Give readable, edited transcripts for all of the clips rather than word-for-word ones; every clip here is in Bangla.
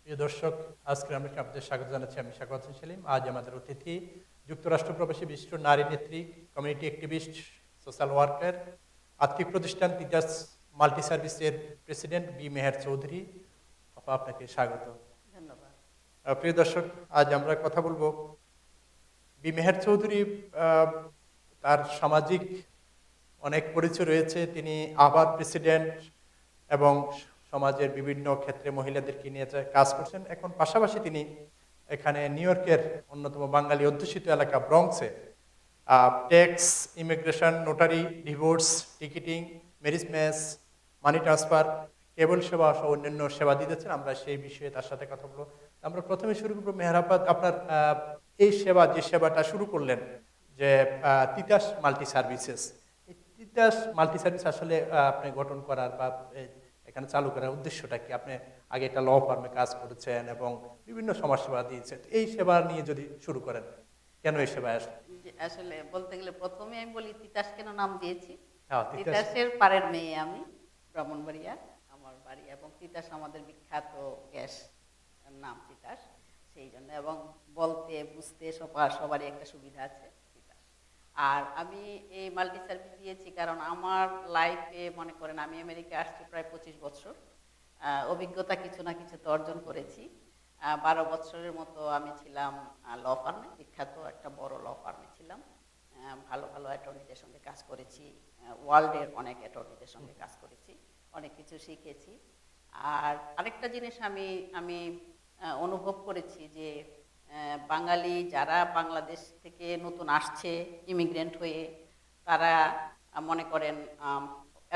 প্রিয় দর্শক, আজকে আমরা আপনাদের স্বাগত জানাচ্ছি। আমি স্বাগত সেলিম। আজ আমাদের অতিথি যুক্তরাষ্ট্র প্রবাসী বিশিষ্ট নারী নেত্রী, কমিউনিটি অ্যাক্টিভিস্ট, সোশ্যাল ওয়ার্কার, আর্থিক প্রতিষ্ঠান তিতাস মাল্টি সার্ভিসের প্রেসিডেন্ট বি মেহের চৌধুরী। আপা, আপনাকে স্বাগত। ধন্যবাদ। প্রিয় দর্শক, আজ আমরা কথা বলবো বি মেহের চৌধুরী। তার সামাজিক অনেক পরিচয় রয়েছে। তিনি আবার প্রেসিডেন্ট এবং সমাজের বিভিন্ন ক্ষেত্রে মহিলাদেরকে নিয়ে কাজ করছেন। এখন পাশাপাশি তিনি এখানে নিউ ইয়র্কের অন্যতম বাঙালি অধ্যুষিত এলাকা ব্রঙ্কসে tax, immigration, notary, divorce, ticketing, marriage match, money transfer, cable সেবা সহ অন্যান্য সেবা দিতেছেন। আমরা সেই বিষয়ে তার সাথে কথা বলবো। আমরা প্রথমে শুরু করবো মেহরাবাদ, আপনার এই সেবা, যে সেবাটা শুরু করলেন, যে Titas multi services, Titas multi service আসলে আপনি গঠন করার বা এখানে চালু করার উদ্দেশ্যটা কি? আপনি আগে একটা ল ফার্মে কাজ করেছেন এবং বিভিন্ন সমাজসেবা দিয়েছেন। এই সেবা নিয়ে যদি শুরু করেন, কেন এই সেবায় আসলে? আসলে বলতে গেলে প্রথমে আমি বলি তিতাস কেন নাম দিয়েছি। তিতাস। তিতাসের পাড়ের মেয়ে আমি, ব্রাহ্মণবাড়িয়া আমার বাড়ি, এবং তিতাস আমাদের বিখ্যাত গ্যাস, নাম তিতাস, সেই জন্য। এবং বলতে বুঝতে সবারই একটা সুবিধা আছে তিতাস। আর আমি এই মাল্টি সার্ভিস দিয়েছি কারণ আমার লাইফে মনে করেন আমি আমেরিকা আসছি প্রায় 25 বছর, অভিজ্ঞতা কিছু না কিছু তো অর্জন করেছি। 12 বছরের মতো আমি ছিলাম ল ফার্মে, বিখ্যাত একটা বড় ল ফার্মে ছিলাম। ভালো ভালো অ্যাটর্নিদের সঙ্গে কাজ করেছি, ওয়ার্ল্ডের অনেক অ্যাটর্নিদের সঙ্গে কাজ করেছি, অনেক কিছু শিখেছি। আর আরেকটা জিনিস আমি আমি অনুভব করেছি যে বাঙালি যারা বাংলাদেশ থেকে নতুন আসছে ইমিগ্রেন্ট হয়ে, তারা মনে করেন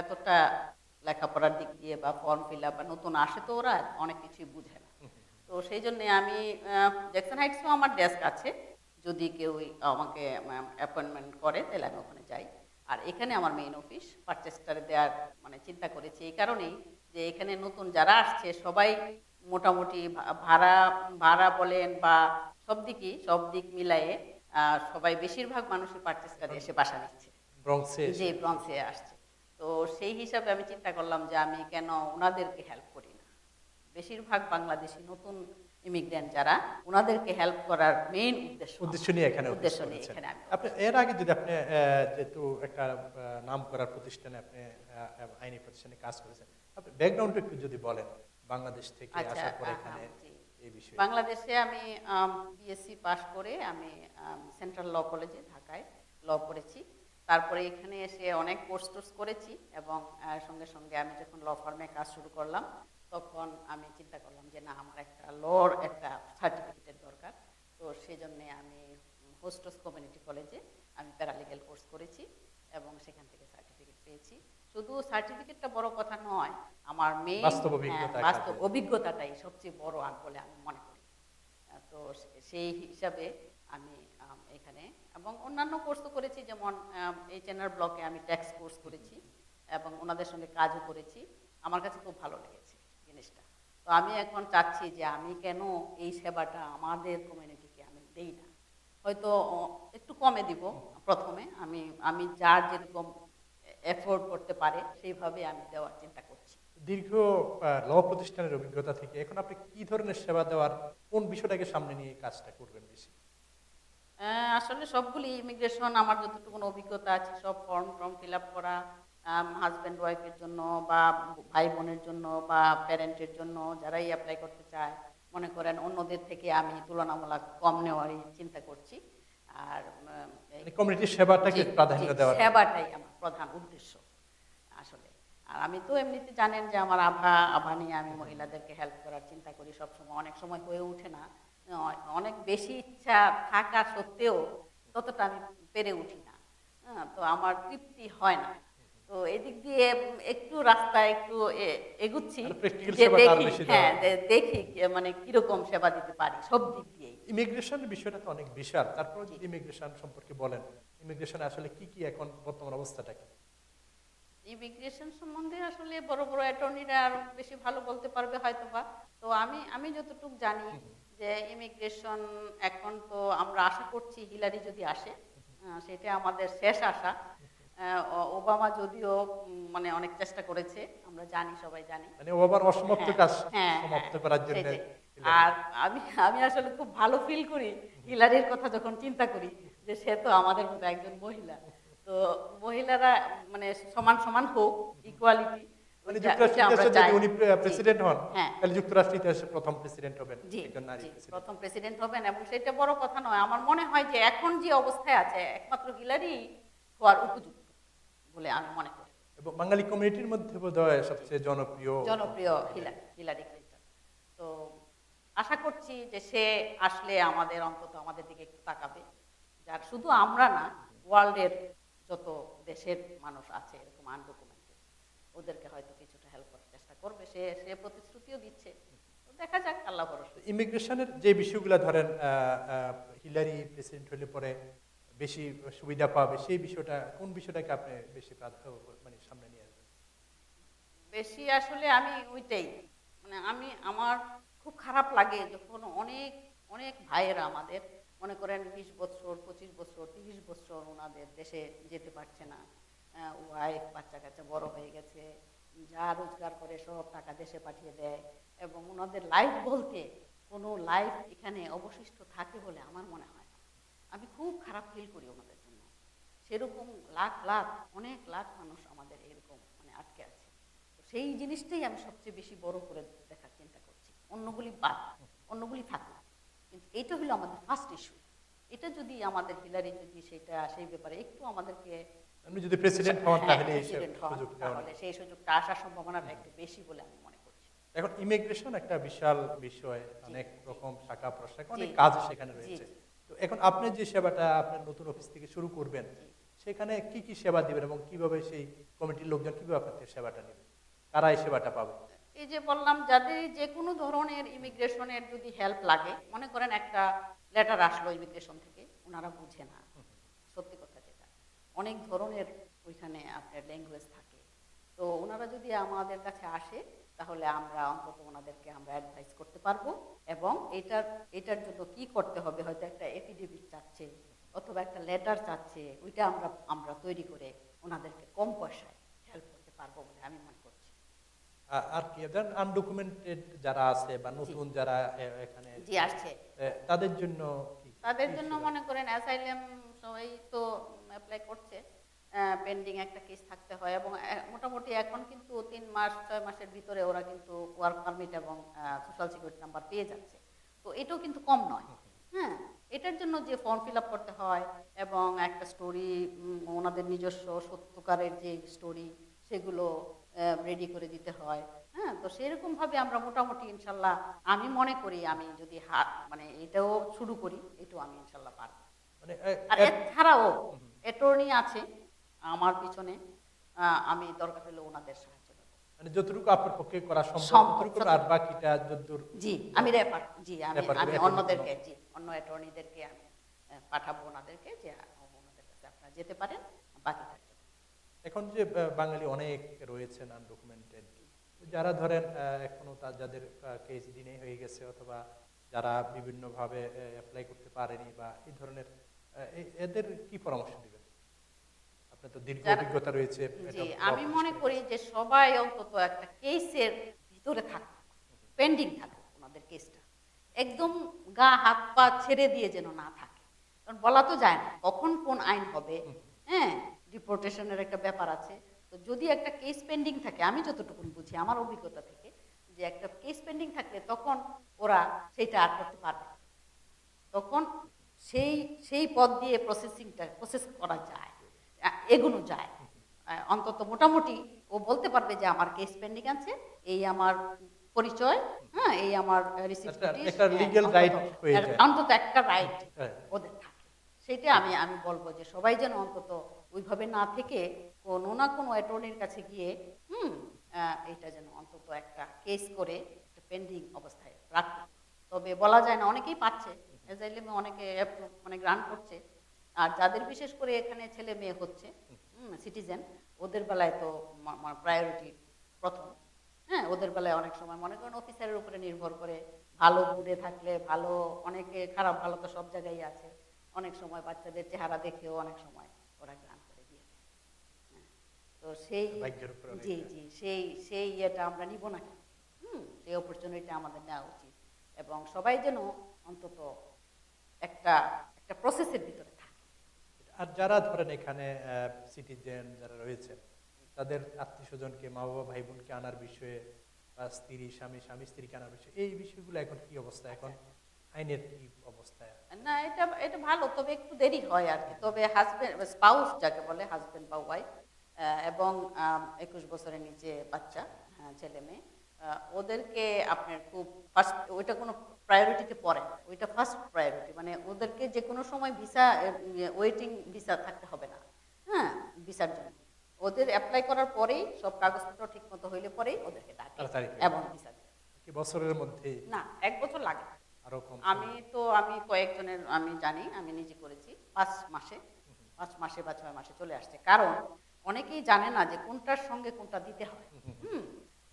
এতটা লেখাপড়ার দিক দিয়ে বা ফর্ম ফিল আপ বা নতুন আসে তো ওরা অনেক কিছুই বুঝে না। তো সেই জন্যে আমি জ্যাকসন হাইটসেও আমার ডেস্ক আছে, যদি কেউ আমাকে অ্যাপয়েন্টমেন্ট করে তাহলে আমি ওখানে যাই। আর এখানে আমার মেইন অফিস পারচেস্টারে দেওয়ার মানে চিন্তা করেছি এই কারণেই যে এখানে নতুন যারা আসছে সবাই মোটামুটি ভাড়া ভাড়া বলেন বা সব দিক মিলায়ে সবাই বেশিরভাগ মানুষের পারচেস্টারে এসে বাসা নিচ্ছে, ব্রঙ্কসে যে ব্রঙ্কসে আসছে। তো সেই হিসাবে আমি চিন্তা করলাম যে আমি কেন ওনাদেরকে হেল্প করি না। বেশিরভাগ বাংলাদেশি নতুন ইমিগ্রেন্ট যারা, ওনাদেরকে হেল্প করার মেইন উদ্দেশ্য নিয়ে এখানে আপনি এর আগে যদি আপনি যেহেতু একটা নাম করার প্রতিষ্ঠানে, আপনি আইনি প্রতিষ্ঠানে কাজ করেছেন, আপনি ব্যাকগ্রাউন্ড একটু যদি বলেন, বাংলাদেশ থেকে আসার পরে এখানে এই বিষয়ে। বাংলাদেশে আমি বিএসসি পাশ করে আমি সেন্ট্রাল ল কলেজে ঢাকায় ল পড়েছি। তারপরে এখানে এসে অনেক কোর্স করেছি এবং সঙ্গে সঙ্গে আমি যখন ল ফার্মে কাজ শুরু করলাম তখন আমি চিন্তা করলাম যে না, আমার একটা লর একটা সার্টিফিকেটের দরকার। তো সেজন্যে আমি হোস্টস কমিউনিটি কলেজে আমি প্যারালিগ্যাল কোর্স করেছি এবং সেখান থেকে সার্টিফিকেট পেয়েছি। শুধু সার্টিফিকেটটা বড় কথা নয়, আমার মেইন বাস্তব অভিজ্ঞতাটাই সবচেয়ে বড় বলে আমি মনে করি। তো সেই হিসাবে আমি এখানে এবং অন্যান্য কোর্স তো করেছি, যেমন এইচএনআর ব্লকে আমি ট্যাক্স কোর্স করেছি এবং ওনাদের সঙ্গে কাজও করেছি। আমার কাছে খুব ভালো লেগেছে জিনিসটা। তো আমি এখন চাচ্ছি যে আমি কেন এই সেবাটা আমাদের কমিউনিটিকে আমি দেই না, হয়তো একটু কমে দিব প্রথমে। আমি যার যেরকম এফোর্ড করতে পারে সেইভাবে আমি দেওয়ার চিন্তা করছি। দীর্ঘ ল প্রতিষ্ঠানের অভিজ্ঞতা থেকে এখন আপনি কি ধরনের সেবা দেওয়ার, কোন বিষয়টাকে সামনে নিয়ে কাজটা করবেন বেশি? আসলে সবগুলি ইমিগ্রেশন, আমার যতটুকু অভিজ্ঞতা আছে সব ফর্ম ফিল আপ করা, হাজব্যান্ড ওয়াইফের জন্য বা ভাই বোনের জন্য বা প্যারেন্টের জন্য যারাই অ্যাপ্লাই করতে চায়, মনে করেন অন্যদের থেকে আমি তুলনামূলক কম নেওয়ারই চিন্তা করছি। আর কমিউনিটির সেবাটাকে প্রাধান্য দেওয়া, সেবাটাই আমার প্রধান উদ্দেশ্য আসলে। আর আমি তো এমনিতে জানেন যে আমার আভা নিয়ে আমি মহিলাদেরকে হেল্প করার চিন্তা করি সবসময়। অনেক সময় হয়ে ওঠে না, অনেক বেশি ইচ্ছা থাকা সত্ত্বেও ততটা আমি পেরে উঠি না। তো আমার তৃপ্তি হয় না। তো এদিক দিয়ে একটু রাস্তায় একটু এগুচ্ছি, দেখি মানে কিরকম সেবা দিতে পারি সব দিক দিয়ে। ইমিগ্রেশন বিষয়টা তো অনেক বিশাল, তারপর যদি ইমিগ্রেশন সম্পর্কে বলেন, ইমিগ্রেশন আসলে কি কি এখন বর্তমান অবস্থাটা কি? ইমিগ্রেশন সম্বন্ধে আসলে বড় বড় অ্যাটর্নিরা আরো বেশি ভালো বলতে পারবে হয়তোবা। তো আমি যতটুকু জানি যে ইমিগ্রেশন এখন তো আমরা আশা করছি হিলারি যদি আসে, সেটা আমাদের শেষ আশা। ওবামা যদিও মানে অনেক চেষ্টা করেছে, আমরা জানি, সবাই জানি, মানে ওবামার অসমাপ্ত কাজ সমাপ্ত করার জন্য আর আমি আমি আসলে খুব ভালো ফিল করি হিলারির কথা যখন চিন্তা করি যে সে তো আমাদের মতো একজন মহিলা। তো মহিলারা মানে সমান সমান হোক, ইকুয়ালিটি, মানে ওইটা যুক্তরাষ্ট্রের আমরা ইতিহাসে চাই। যদি উনি জি, প্রেসিডেন্ট হন, হ্যাঁ, তাহলে যুক্তরাষ্ট্রের ইতিহাসে প্রথম প্রেসিডেন্ট হবেন জি, একজন নারী জি, প্রেসিডেন্ট। প্রথম প্রেসিডেন্ট হবেন এবং সেটা বড় কথা নয়। আমার মনে হয় যে এখন যে অবস্থায় আছে একমাত্র হিলারি হওয়ার উপযুক্ত বলে আমি মনে করি। এবং বাঙালি কমিউনিটির মধ্যে বোধহয় সবচেয়ে জনপ্রিয়। জনপ্রিয় হিলারি ক্লিন্টন। তো আশা করছি যে সে আসলে আমাদের অন্তত আমাদের দিকে একটু তাকাবে, যার শুধু আমরা না, ওয়ার্ল্ডের যত দেশের মানুষ আছে এরকম আনডকুমেন্টেড, ওদেরকে হয়তো কিছুটা হেল্প করার চেষ্টা করবে। সে সে প্রতিশ্রুতিও দিচ্ছে। তো দেখা যাক, আল্লাহ ভরসা। ইমিগ্রেশনের যে বিষয়গুলো ধরেন হিলারি প্রেসিডেন্ট হলে পরে বেশি সুবিধা পাবে, সেই বিষয়টা কোন বিষয়টাকে আপনি বেশি মানে সামনে নিয়ে আসবেন? বেশি আসলে আমি ওইটাই, মানে আমার খুব খারাপ লাগে যখন অনেক অনেক ভাইয়েরা আমাদের মনে করেন 20 বছর, 25 বছর, 30 বছর ওনাদের দেশে যেতে পারছে না। ওয়াইফ বাচ্চা কাচ্চা বড় হয়ে গেছে, যা রোজগার করে সব টাকা দেশে পাঠিয়ে দেয় এবং ওনাদের লাইফ বলতে কোনো লাইফ এখানে অবশিষ্ট থাকে বলে আমার মনে হয় না। আমি খুব খারাপ ফিল করি ওনাদের জন্য। সেরকম লাখ লাখ, অনেক লাখ মানুষ আমাদের এরকম মানে আটকে আছে। তো সেই জিনিসটাই আমি সবচেয়ে বেশি বড় করে দেখার চিন্তা করছি। অন্যগুলি বাদ, অন্যগুলি থাকুক, কিন্তু এইটা হলো আমাদের ফার্স্ট ইস্যু। এটা যদি আমাদের হিলারি যদি সেটা সেই ব্যাপারে একটু আমাদেরকে, আপনি যদি প্রেসিডেন্ট হন হ্যাঁ, তাহলে এই প্রেসিডেন্ট হন, সুযোগ দেওয়া তাহলে সেই সুযোগটা আসার সম্ভাবনাটা একটু বেশি বলে আমি মনে করছি। এখন ইমিগ্রেশন একটা বিশাল বিষয়, অনেক রকম শাখা প্রশাখা, অনেক জি, কাজ সেখানে জি, রয়েছে। জি। তো এখন আপনি যে সেবাটা আপনার নতুন অফিস থেকে শুরু করবেন, সেখানে কি কি সেবা দিবেন এবং কিভাবে সেই কমিটির লোকজন কিভাবে আপনার থেকে সেবাটা নেবে, কারা এই সেবাটা পাবে? এই যে বললাম, যাদের যে কোনো ধরনের ইমিগ্রেশনের যদি হেল্প লাগে, মনে করেন একটা লেটার আসলো ইমিগ্রেশন থেকে, ওনারা বুঝে না, সত্যি কথা যেটা, অনেক ধরনের ওইখানে আপনার ল্যাঙ্গুয়েজ থাকে। তো ওনারা যদি আমাদের কাছে আসে তাহলে আমরা অন্তত ওনাদেরকে আমরা অ্যাডভাইস করতে পারবো এবং এটার জন্য কি করতে হবে, হয়তো একটা এফিডেভিট চাচ্ছে অথবা একটা লেটার চাচ্ছে, ওইটা আমরা আমরা তৈরি করে ওনাদেরকে কম পয়সায় হেল্প করতে পারবো বলে আমি মনে করছি। আর কি ধরেন আনডকুমেন্টেড যারা আছে বা নতুন যারা এখানে জি আসছে, তাদের জন্য তাদের কি জন্য সেবা? মনে করেন অ্যাসাইলাম সবাই তো অ্যাপ্লাই করছে, পেন্ডিং একটা কেস থাকতে হয় এবং মোটামুটি এখন কিন্তু 3 মাস 6 মাসের ভিতরে ওরা কিন্তু ওয়ার্ক পারমিট এবং সোশ্যাল সিকিউরিটি নাম্বার পেয়ে যাচ্ছে। তো এটাও কিন্তু কম নয়। হ্যাঁ, এটার জন্য যে ফর্ম ফিল আপ করতে হয় এবং একটা স্টোরি, ওনাদের নিজস্ব সত্যকারের যে স্টোরি সেগুলো রেডি করে দিতে হয়। হ্যাঁ, তো সেরকম ভাবে আমরা মোটামুটি ইনশাল্লাহ, আমি মনে করি আমি যদি মানে এটাও শুরু করি, এটাও আমি ইনশাল্লাহ পারবো। মানে আর এছাড়াও অ্যাটর্নি আছে আমার পিছনে, আমি দরকার হলে ওনাদের সাহায্য নেব। মানে যতটুকু আপনার পক্ষে করা সম্ভব সম্ভব, ততটুকু করবেন, আর বাকিটা যতদূর জি আমি রেফার, জি আমি রেফার করে আমি attorney অন্যদেরকে, কোনো- জি অন্য অ্যাটর্নিদেরকে আমি পাঠাবো ওনাদেরকে, যে ওনাদের কাছে আপনারা যেতে পারেন বাকিটার জন্য। এখন যে বাঙালি অনেক রয়েছেন আনডকুমেন্টেড, যারা ধরেন এখনো যাদের কেস দিনে হয়ে গেছে অথবা যারা বিভিন্নভাবে অ্যাপ্লাই করতে পারেনি বা এই ধরনের এদের কি পরামর্শ দিবেন? আপনার তো দীর্ঘ যারা- অভিজ্ঞতা রয়েছে। জি আমি মনে করি যে সবাই অন্তত একটা কেসের ভিতরে থাকুক, পেন্ডিং থাকুক ওনাদের কেসটা, একদম গা হাত পা ছেড়ে দিয়ে যেন না থাকে। কারণ বলা তো যায় না কখন কোন আইন হবে। হ্যাঁ, ডিপোর্টেশনের একটা ব্যাপার আছে। তো যদি একটা কেস পেন্ডিং থাকে, আমি যতটুকু বুঝি আমার অভিজ্ঞতা থেকে, যে একটা কেস পেন্ডিং থাকলে তখন ওরা সেটা আর করতে পারবে না। তখন সেই সেই পথ দিয়ে প্রসেস করা যায়, এগোনো যায়। অন্তত মোটামুটি ও বলতে পারবে যে আমার কেস পেন্ডিং আছে, এই আমার পরিচয়, হ্যাঁ এই আমার একটা লিগ্যাল রাইট হয়ে যায়। অন্তত একটা রাইট হ্যাঁ। ওদের থাকে। সেটা আমি বলবো যে সবাই যেন অন্তত ওইভাবে না থেকে কোনো না কোনো অ্যাটর্নির কাছে গিয়ে এটা যেন অন্তত একটা কেস করে একটা পেন্ডিং অবস্থায় রাখে। তবে বলা যায় না, অনেকেই পাচ্ছে অ্যাজাইলামে, অনেকে মানে গ্রান্ট করছে। আর যাদের বিশেষ করে এখানে ছেলে মেয়ে হচ্ছে সিটিজেন, ওদের বেলায় তো প্রায়োরিটি প্রথম। হ্যাঁ, ওদের বেলায় অনেক সময় মনে করেন অফিসারের উপরে নির্ভর করে, ভালো বুড়ে থাকলে ভালো, অনেকে খারাপ ভালো তো সব জায়গায় আছে, অনেক সময় বাচ্চাদের চেহারা দেখেও অনেক সময় ওরা গ্রান্ট করে দিয়ে দেয়। হ্যাঁ, তো সেই ভাগ্যের উপরে জি জি সেই সেই ইয়েটা আমরা নিব না কেন? সেই অপরচুনিটি আমাদের নেওয়া উচিত। এবং সবাই যেন অন্তত একটা একটা প্রসেসের ভিতরে থাকে। আর যারা ধরেন এখানে সিটিজেন যারা রয়েছেন, তাদের আত্মীয় স্বজনকে, মা বাবা ভাই বোনকে আনার বিষয়ে, বা স্ত্রী স্বামী স্বামী স্ত্রীকে আনার বিষয়ে, এই বিষয়গুলো এখন কি অবস্থা, এখন আইনের কি অবস্থায়? না, এটা এটা ভালো, তবে একটু দেরি হয় আর কি। তবে হাজবেন্ড স্পাউস যাকে বলে, হাজবেন্ড বা ওয়াইফ, এবং 21 বছরের নিচে বাচ্চা, ছেলে মেয়ে, ওদেরকে আপনার খুব ফার্স্ট, ওইটা কোনো প্রায়োরিটিতে পড়ে না, ওইটা ফার্স্ট প্রায়োরিটি। মানে ওদেরকে যে কোনো সময় ভিসা, ওয়েটিং ভিসা থাকতে হবে না, হ্যাঁ, ভিসার জন্য। ওদের অ্যাপ্লাই করার পরেই সব কাগজপত্র ঠিক মতো হইলে পরেই ওদেরকে ডাকে তাড়াতাড়ি হয়ে এবং ভিসা দেয়। কি বছরের মধ্যে? না, 1 বছর লাগে না। আরো কম? আমি কয়েকজনের আমি জানি, আমি নিজে করেছি 5 মাসে, 5 মাসে বা 6 মাসে চলে আসছে। কারণ অনেকেই জানে না যে কোনটার সঙ্গে কোনটা দিতে হয়।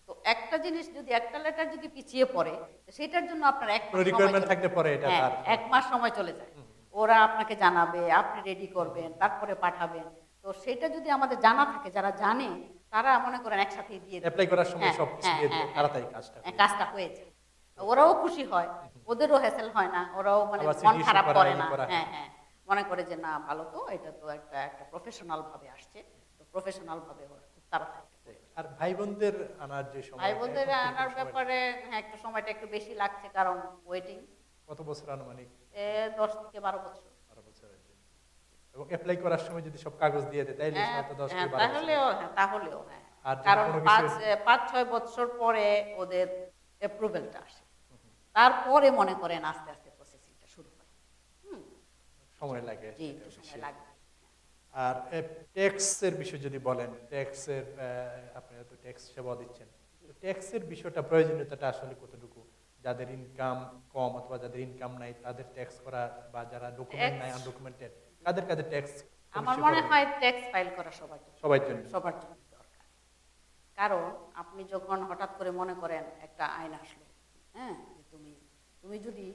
তো একটা জিনিস যদি, একটা লেটার যদি পিছিয়ে পড়ে, সেটার জন্য আপনার 1 মাস রিকোয়ারমেন্ট থাকতে পারে, এটা হ্যাঁ, তার 1 মাস সময় চলে যায়। ওরা আপনাকে জানাবে, আপনি রেডি করবেন, তারপরে পাঠাবেন। তো সেটা যদি আমাদের জানা থাকে, যারা জানে তারা মনে করেন একসাথেই দিয়ে দেয়। অ্যাপ্লাই করার সময় হ্যাঁ, সব কিছু দিয়ে হ্যাঁ, দিয়ে তাড়াতাড়ি কাজটা হ্যাঁ, কাজটা হয়ে যায়। ওরাও খুশি হয়, ওদেরও হ্যাসেল হয় না, ওরাও মানে আবার মন CD খারাপ issue করা, করে ই না। করা। হ্যাঁ, হ্যাঁ, মনে করে যে না, ভালো তো, এটা তো একটা একটা প্রফেশনাল ভাবে আসছে, তো প্রফেশনাল ভাবে ওরা খুব তাড়াতাড়ি করে। আর ভাই বোনদের আনার যে সময়, ভাই বোনদের আনার ব্যাপারে হ্যাঁ, একটু সময়টা একটু বেশি লাগছে, কারণ ওয়েটিং কত বছর আনুমানিক? 10 থেকে 12 বছর। 12 বছরের জন্য। এবং অ্যাপ্লাই করার সময় যদি সব কাগজ দিয়ে দেয়, তাইলে হ্যাঁ, হয়তো 10 হ্যাঁ, থেকে 12 বছর। তাহলেও হ্যাঁ, আর যদি কারণ কোনো কিছু 5-6 বছর পরে ওদের অ্যাপ্রুভেলটা আসে, তারপরে মনে করেন আস্তে আস্তে প্রসেসিংটা শুরু হয়। সময় লাগে, জি, এটা একটু বেশি। সময় লাগবে। আর ট্যাক্সের বিষয় যদি বলেন, ট্যাক্সের আপনারা তো ট্যাক্স সেবা দিচ্ছেন, ট্যাক্সের বিষয়টা, প্রয়োজনীয়তাটা আসলে কতটুকু? যাদের ইনকাম কম অথবা যাদের ইনকাম নাই তাদের ট্যাক্স করা, বা যারা ডকুমেন্ট নাই, আনডকুমেন্টেড, কাদের কাদের ট্যাক্স? আমার মনে হয় ট্যাক্স ফাইল করা সবার জন্য, সবার জন্য। সবার জন্য দরকার। কারণ আপনি যখন হঠাৎ করে মনে করেন একটা আইন আসলো, হ্যাঁ, যে তুমি তুমি যদি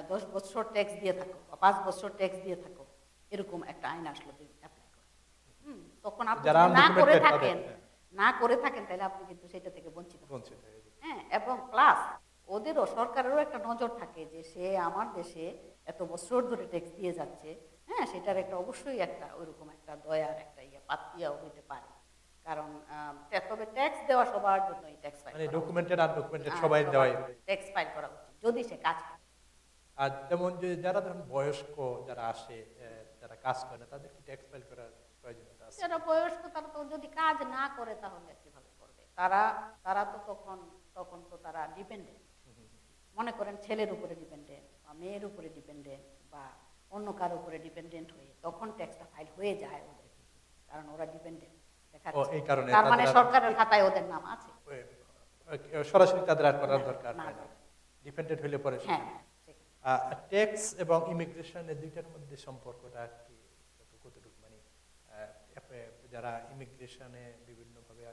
10 বছর ট্যাক্স দিয়ে থাকো বা 5 বছর ট্যাক্স দিয়ে থাকো, এরকম একটা আইন আসলো, তুমি অ্যাপ্লাই করো। তখন আপনি যারা যদি না করে undocumented থাকেন, তাদের, তাহলে আপনি কিন্তু সেটা থেকে বঞ্চিত হবেন। বঞ্চিত হয়ে যাবে। হ্যাঁ, এবং প্লাস ওদেরও, সরকারেরও একটা নজর থাকে যে সে আমার দেশে এত বছর ধরে ট্যাক্স দিয়ে যাচ্ছে, হ্যাঁ, সেটার একটা অবশ্যই একটা ওইরকম একটা দয়ার একটা পাতিয়াও হইতে পারে। কারণ তবে ট্যাক্স দেওয়া সবার জন্যই ট্যাক্স ফাইল, মানে ডকুমেন্টেড আনডকুমেন্টেড সবাই দেওয়াই। ট্যাক্স ফাইল করা উচিত যদি সে কাজ করে। আর যেমন যে যারা ধরুন বয়স্ক যারা আসে, যারা কাজ করে না, তাদের কি ট্যাক্স ফাইল করার প্রয়োজনীয়তা আছে? যারা বয়স্ক, তারা তো যদি কাজ না করে তাহলে কিভাবে করবে? তারা তারা তো তখন তখন তো তারা ডিপেন্ডেন্ট, মনে করেন ছেলের উপরে ডিপেন্ডেন্ট বা মেয়ের উপরে ডিপেন্ডেন্ট বা অন্য কারোর উপরে ডিপেন্ডেন্ট হয়ে তখন ট্যাক্সটা ফাইল হয়ে যায় ওদের, কারণ ওরা ডিপেন্ডেন্ট দেখাচ্ছে। এই কারণে তার মানে তাদের সরকারের খাতায় ওদের নাম আছে। সরাসরি তাদের আর করার দরকার না, হয় না, ডিপেন্ডেন্ট হইলে পরে। হ্যাঁ, ট্যাক্স এবং ইমিগ্রেশনের দুইটার মধ্যে সম্পর্কটা কি কতটুকু? মানে যারা ইমিগ্রেশনে বিভিন্নভাবে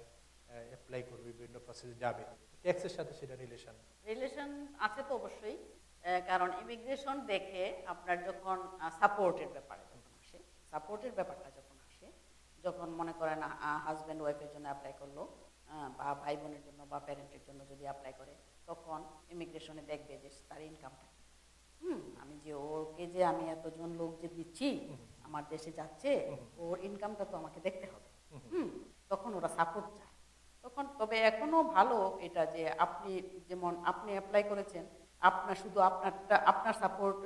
অ্যাপ্লাই করবে, বিভিন্ন প্রসেসে যাবে, ট্যাক্সের সাথে সেটা রিলেশন আছে তো অবশ্যই। কারণ ইমিগ্রেশন দেখে আপনার যখন সাপোর্টের ব্যাপারে যখন আসে, সাপোর্টের ব্যাপারটা যখন আসে, যখন মনে করেন হাজব্যান্ড ওয়াইফের জন্য অ্যাপ্লাই করলো, বা ভাই বোনের জন্য বা প্যারেন্টের জন্য যদি অ্যাপ্লাই করে, তখন ইমিগ্রেশনে দেখবে যে তার ইনকামটা কি। আমি যে ওকে যে আমি এতজন লোক যে দিচ্ছি, আমার দেশে যাচ্ছে, ওর ইনকামটা তো আমাকে দেখতে হবে। তখন ওরা সাপোর্ট চায় তখন। তবে এখনো ভালো এটা যে আপনি যেমন আপনি অ্যাপ্লাই করেছেন, আপনার শুধু আপনার সাপোর্ট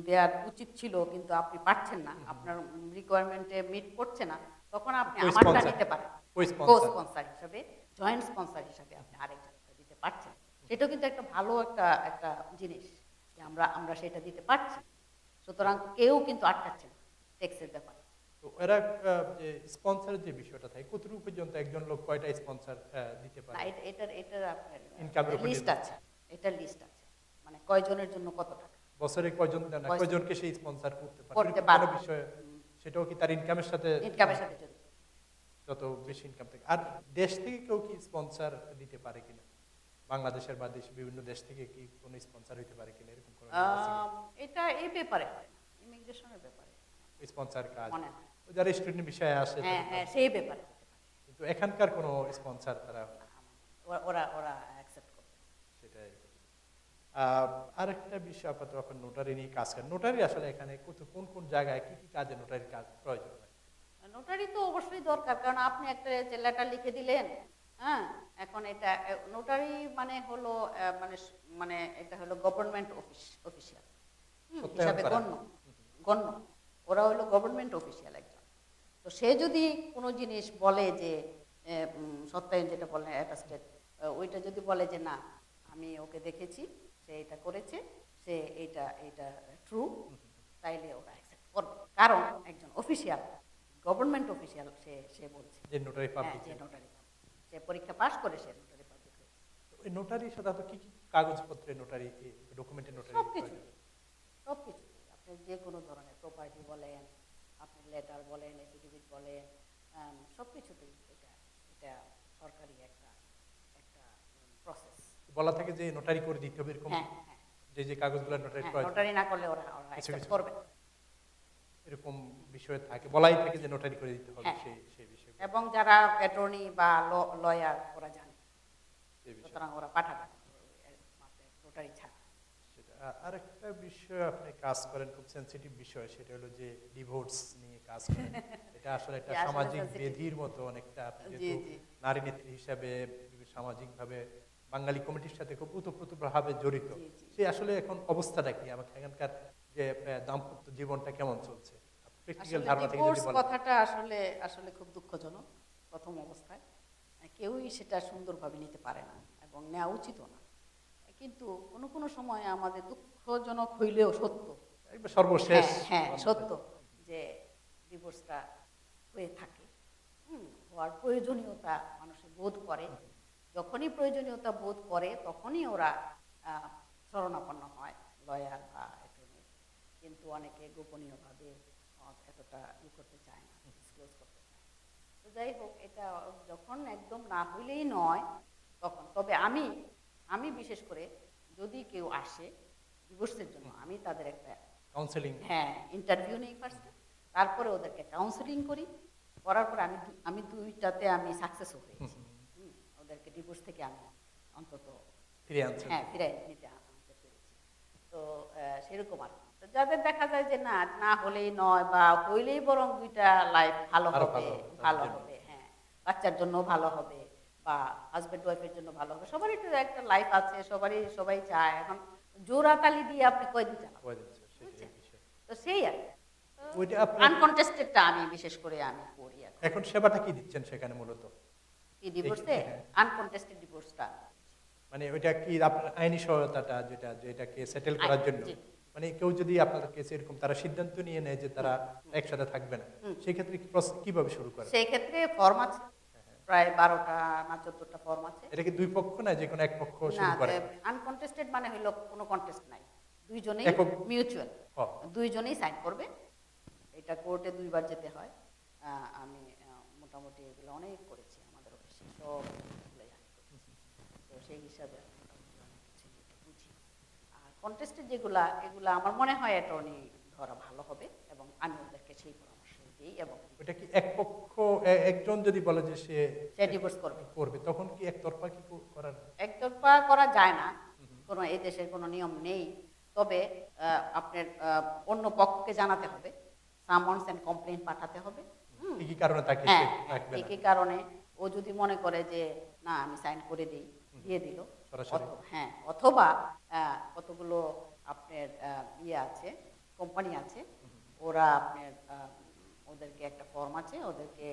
দেওয়ার উচিত ছিল, কিন্তু আপনি পাচ্ছেন না, আপনার রিকোয়ারমেন্টে মিট করছে না, তখন আপনি আমারটা নিতে পারেন কো স্পন্সর হিসাবে, জয়েন্ট স্পন্সর হিসাবে আপনি আরেকজনটা দিতে পারছেন। সেটাও কিন্তু একটা ভালো একটা একটা জিনিস যে আমরা সেটা দিতে পারছি। সুতরাং কেউ কিন্তু আটকাচ্ছে না ট্যাক্সের ব্যাপারে। তো এরা যে স্পন্সরের যে বিষয়টা থাকে, কতটুকু পর্যন্ত একজন লোক কয়টা স্পন্সর দিতে পারে? এটার আপনার ইনকামের উপর লিস্ট আছে, এটার লিস্ট আছে, মানে কয়জনের জন্য কত টাকা, বছরে কয়জন দেন, কয়জনকে সেই স্পন্সর করতে করতে পারে পারে বিষয়, সেটাও কি তার ইনকামের সাথে জড়িত। যত বেশি ইনকাম থাকে। আর দেশ থেকে কেউ কি স্পন্সর দিতে পারে কিনা? বাংলাদেশের বা দেশ বিভিন্ন দেশ থেকে কি কোনো স্পন্সর হইতে পারে কিনা, এরকম কোনো এটা এই ব্যাপারে হয় না, ইমিগ্রেশনের ব্যাপারে স্পন্সর কাজ মনে হয়। যারা স্টুডেন্ট বিষয়ে আসে, হ্যাঁ, সেই ব্যাপারে হতে পারে। কিন্তু এখানকার কোনো স্পন্সর তারা ওরা অ্যাকসেপ্ট করবে সেটাই। আরেকটা বিষয় আপাতত আপনার নোটারি নিয়ে কাজ করেন, নোটারি আসলে এখানে কোন কোন জায়গায় কি কি কাজে নোটারির কাজ প্রয়োজন হয়? নোটারি তো অবশ্যই দরকার, কারণ আপনি একটা যে লেটার লিখে দিলেন, হ্যাঁ, এখন এটা নোটারি মানে হলো মানে এটা হলো গভর্নমেন্ট অফিসিয়াল সত্যায়ন হিসাবে করা। গণ্য। ওরা হলো গভর্নমেন্ট অফিসিয়াল একজন। তো সে যদি কোনো জিনিস বলে যে সত্যায়ন যেটা বলেন অ্যাটাস্টেড, ওইটা যদি বলে যে না আমি ওকে দেখেছি সে এটা করেছে, সে এইটা ট্রু, তাইলে ওরা অ্যাকসেপ্ট করবে, কারণ একজন অফিসিয়াল গভর্নমেন্ট অফিসিয়াল সে বলছে। যে নোটারি হ্যাঁ, পাবলিক। যে নোটারি সে পরীক্ষা পাশ করে সে নোটারি পাবলিক হয়েছে। ওই নোটারি সাধারণত কি কি কাগজপত্রে নোটারি, ডকুমেন্টে নোটারি সবকিছু আপনি যে কোনো ধরনের প্রপার্টি বলেন, আপনি লেটার বলেন, এফিডেভিট বলেন, সবকিছুতেই এটা এটা সরকারি একটা একটা প্রসেস। বলা থাকে যে নোটারি করে দিতে হবে এরকম, হ্যাঁ হ্যাঁ যে কাগজগুলো নোটারি প্রয়োজন নোটারি না করলে ওরা কিছু অ্যাকসেপ্ট কিছু করবে না। এরকম বিষয় থাকে, বলাই থাকে যে নোটারি করে দিতে হবে হ্যাঁ। সেই বিষয় এবং যারা অ্যাটর্নি বা লয়ার ওরা জানে, সেই বিষয়। সুতরাং ওরা পাঠাবে নোটারি ছাড়া। সেটা আরেকটা বিষয় আপনি কাজ করেন, খুব সেনসিটিভ বিষয়, সেটা হলো যে ডিভোর্স নিয়ে কাজ করেন। এটা আসলে একটা জি, আসলে সামাজিক sensitive। ব্যাধির মতো অনেকটা, আপনি জি, যেহেতু জি। নারী নেত্রী হিসাবে সামাজিকভাবে বাঙালি কমিটির সাথে খুব ওতপ্রোতভাবে জড়িত, জি, জি। সে আসলে এখন অবস্থাটা কি, আমাকে এখানকার যে দাম্পত্য জীবনটা কেমন চলছে, প্র্যাকটিক্যাল আসলে ধারণা থেকে ডিভোর্স যদি বলেন। কথাটা আসলে আসলে খুব দুঃখজনক প্রথম অবস্থায়। কেউই সেটা সুন্দরভাবে নিতে পারে না এবং নেওয়া উচিতও না। কিন্তু কোনো কোনো সময় আমাদের দুঃখজনক হইলেও সত্য, একবার সর্বশেষ হ্যাঁ সত্য যে ডিভোর্সটা হয়ে থাকে। হওয়ার প্রয়োজনীয়তা মানুষের বোধ করে, যখনই প্রয়োজনীয়তা বোধ করে তখনই ওরা শরণাপন্ন হয় লয়ার বা অ্যাটর্নির। কিন্তু অনেকে গোপনীয়ভাবে এতটা করতে চায় না, ডিসক্লোজ করতে চায় না। তো যাই হোক, এটা যখন একদম না হইলেই নয় তখন, তবে আমি বিশেষ করে যদি কেউ আসে ডিভোর্সের জন্য, আমি তাদের একটা কাউন্সেলিং। ইন্টারভিউ নেই ফার্স্টে, তারপরে ওদেরকে কাউন্সেলিং করি, করার পরে আমি দুইটাতে আমি সাকসেসও হয়েছি। ওদেরকে ডিভোর্স থেকে আমি অন্তত ফিরে আনছেন। ফিরে আনতে পেরেছি। তো সেরকম আর কি। তো যাদের দেখা যায় যে না হলেই নয় বা হইলেই বরং দুইটা লাইফ ভালো আরো হবে, ভালো হবে, হ্যাঁ, বাচ্চার জন্য ভালো হবে বা হাজবেন্ড ওয়াইফের জন্য ভালো হবে, সবারই তো একটা লাইফ আছে, সবাই চায়। এখন জোড়াতালি দিয়ে আপনি কয়দিন চালাবেন, বুঝছেন? তো সেই আর ওইটা আপনার আনকন্টেস্টেডটা আমি বিশেষ করে আমি করি এখন সেবাটা কি দিচ্ছেন সেখানে মূলত? কি ডিভোর্সে হ্যাঁ। আনকন্টেস্টেড ডিভোর্সটা মানে ওইটা কি আপনার আইনি সহায়তাটা যেটাকে সেটেল করার জন্য, জি। মানে কেউ যদি আপনাদের কেসে এরকম তারা সিদ্ধান্ত নিয়ে নেয় যে তারা একসাথে থাকবে না, সেই ক্ষেত্রে কিভাবে শুরু করে? সেই ক্ষেত্রে ফর্ম আছে, প্রায় 12টা না 14টা ফর্ম আছে। এটা কি দুই পক্ষ না যে কোনো এক পক্ষ না, শুরু করে? আনকন্টেস্টেড মানে হলো কোনো কন্টেস্ট নাই, দুইজনেই একক। মিউচুয়াল, ও। দুইজনেই সাইন করবে। এটা কোর্টে 2বার যেতে হয়। আমি মোটামুটি এগুলো অনেক করেছি আমাদের অফিসে, সবগুলোই আমি করেছি। তো সেই হিসাবে আমি মোটামুটি অনেক কিছু বুঝি। আর কন্টেস্টেড এগুলা আমার মনে হয় অ্যাটর্নি ধরা ভালো হবে এবং আমি ওদেরকে সেই পরামর্শ দিই। এবং ওইটা কি এক পক্ষ একজন যদি বলে যে সে ডিভোর্স করবে, করবে, তখন কি একতরফা কি করার? একতরফা করা যায় না, কোনো এই দেশের কোনো নিয়ম নেই। তবে আপনার অন্য পক্ষকে জানাতে হবে, সামন্স এন্ড কমপ্লেইন পাঠাতে হবে। কি কি কারণে তাকে হ্যাঁ, রাখবে না? এই কারণে ও যদি মনে করে যে না আমি সাইন করে দিই, দিয়ে দিল, সরাসরি। অথবা কতগুলো আপনার আছে, কোম্পানি আছে, ওরা আপনার ওদেরকে একটা ফর্ম আছে, ওদেরকে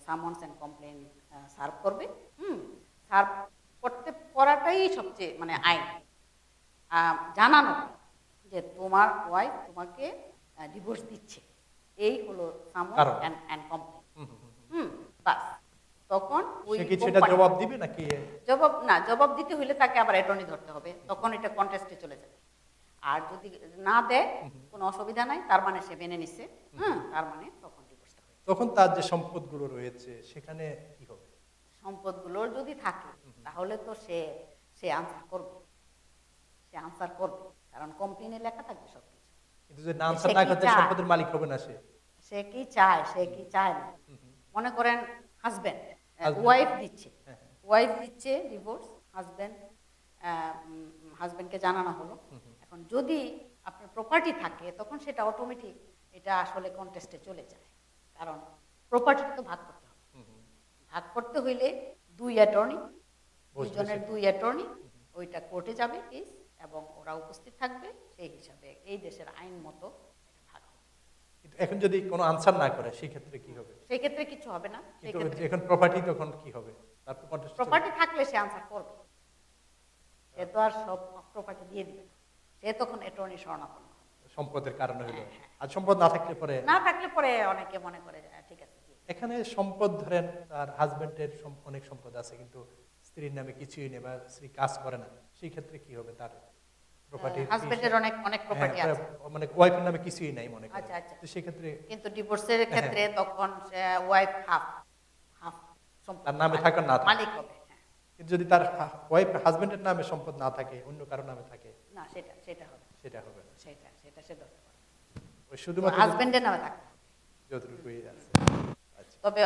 সামন্স এন্ড কমপ্লেইন সার্ভ করবে। সার্ভ করাটাই সবচেয়ে মানে আইন, জানানো যে তোমার ওয়াইফ তোমাকে ডিভোর্স দিচ্ছে, এই হলো সামন্স এন্ড কমপ্লেইন। বাস, তখন ওই সে কি সেটা জবাব দিবে নাকি? জবাব দিতে হইলে তাকে আবার অ্যাটর্নি ধরতে হবে, তখন এটা কন্টেস্টে চলে যাবে। আর যদি না দেয় কোনো অসুবিধা নাই, তার মানে সে মেনে নিচ্ছে, তার মানে তখন ডিভোর্সটা হবে। তখন তার যে সম্পদগুলো রয়েছে সেখানে কি হবে? সম্পদগুলোর যদি থাকে তাহলে তো সে আনসার করবে, কারণ কমপ্লেইনে লেখা থাকবে সবকিছু। কিন্তু যদি না আনসার না করতে সম্পদের মালিক হবে না সে কি চায় না। মনে করেন হাজবেন্ড ওয়াইফ দিচ্ছে ডিভোর্স, হাজবেন্ড হাজবেন্ডকে জানানো হলো। এখন যদি আপনার প্রপার্টি থাকে তখন সেটা অটোমেটিক এটা আসলে কন্টেস্টে চলে যায়, কারণ প্রপার্টিটা তো ভাগ করতে হবে। ভাগ করতে হইলে দুই অ্যাটর্নি, দুইজনের দুই অ্যাটর্নি ওইটা কোর্টে যাবে কেস, এবং ওরা উপস্থিত থাকবে, সেই হিসাবে এই দেশের আইন মতো এটা ভাগ হবে। কিন্তু এখন যদি কোনো আনসার না করে সেই ক্ষেত্রে কি হবে? সেই ক্ষেত্রে কিছু হবে না। সেই কিন্তু ক্ষেত্রে এখন প্রপার্টি তখন কি হবে? তার contest প্রপার্টি থাকলে সে আনসার করবে, সে তো আর সব প্রপার্টি দিয়ে দিবে না, সে তখন অ্যাটর্নি শরণাপন্ন হবে। সম্পদের কারণে হলো, আর সম্পদ না থাকলে পরে না থাকলে পরে অনেকে মনে করে ঠিক আছে দিয়ে দিই। এখানে সম্পদ ধরেন তার হাজবেন্ডের অনেক সম্পদ আছে কিন্তু স্ত্রীর নামে কিছুই নেই বা স্ত্রী কাজ করে না, সেই ক্ষেত্রে কি হবে? তার প্রপার্টি হাজবেন্ডের অনেক অনেক প্রপার্টি আছে, মানে ওয়াইফের নামে কিছুই নাই মনে করেন, আচ্ছা আচ্ছা, তো সেই ক্ষেত্রে কিন্তু ডিভোর্সের ক্ষেত্রে তখন ওয়াইফ হাফ হাফ সম্পদ তার নামে থাকার না থাকে। মালিক হবে। হ্যাঁ, কিন্তু যদি তার ওয়াইফ হাজবেন্ডের নামে সম্পদ না থাকে, অন্য কারো নামে থাকে, না সেটা সেটা হবে, সেটা হবে না। সেটা সেটা সে ধরতে পারে, ওই শুধুমাত্র হাজবেন্ডের নামে থাকবে, যতটুকুই আছে। আচ্ছা, তবে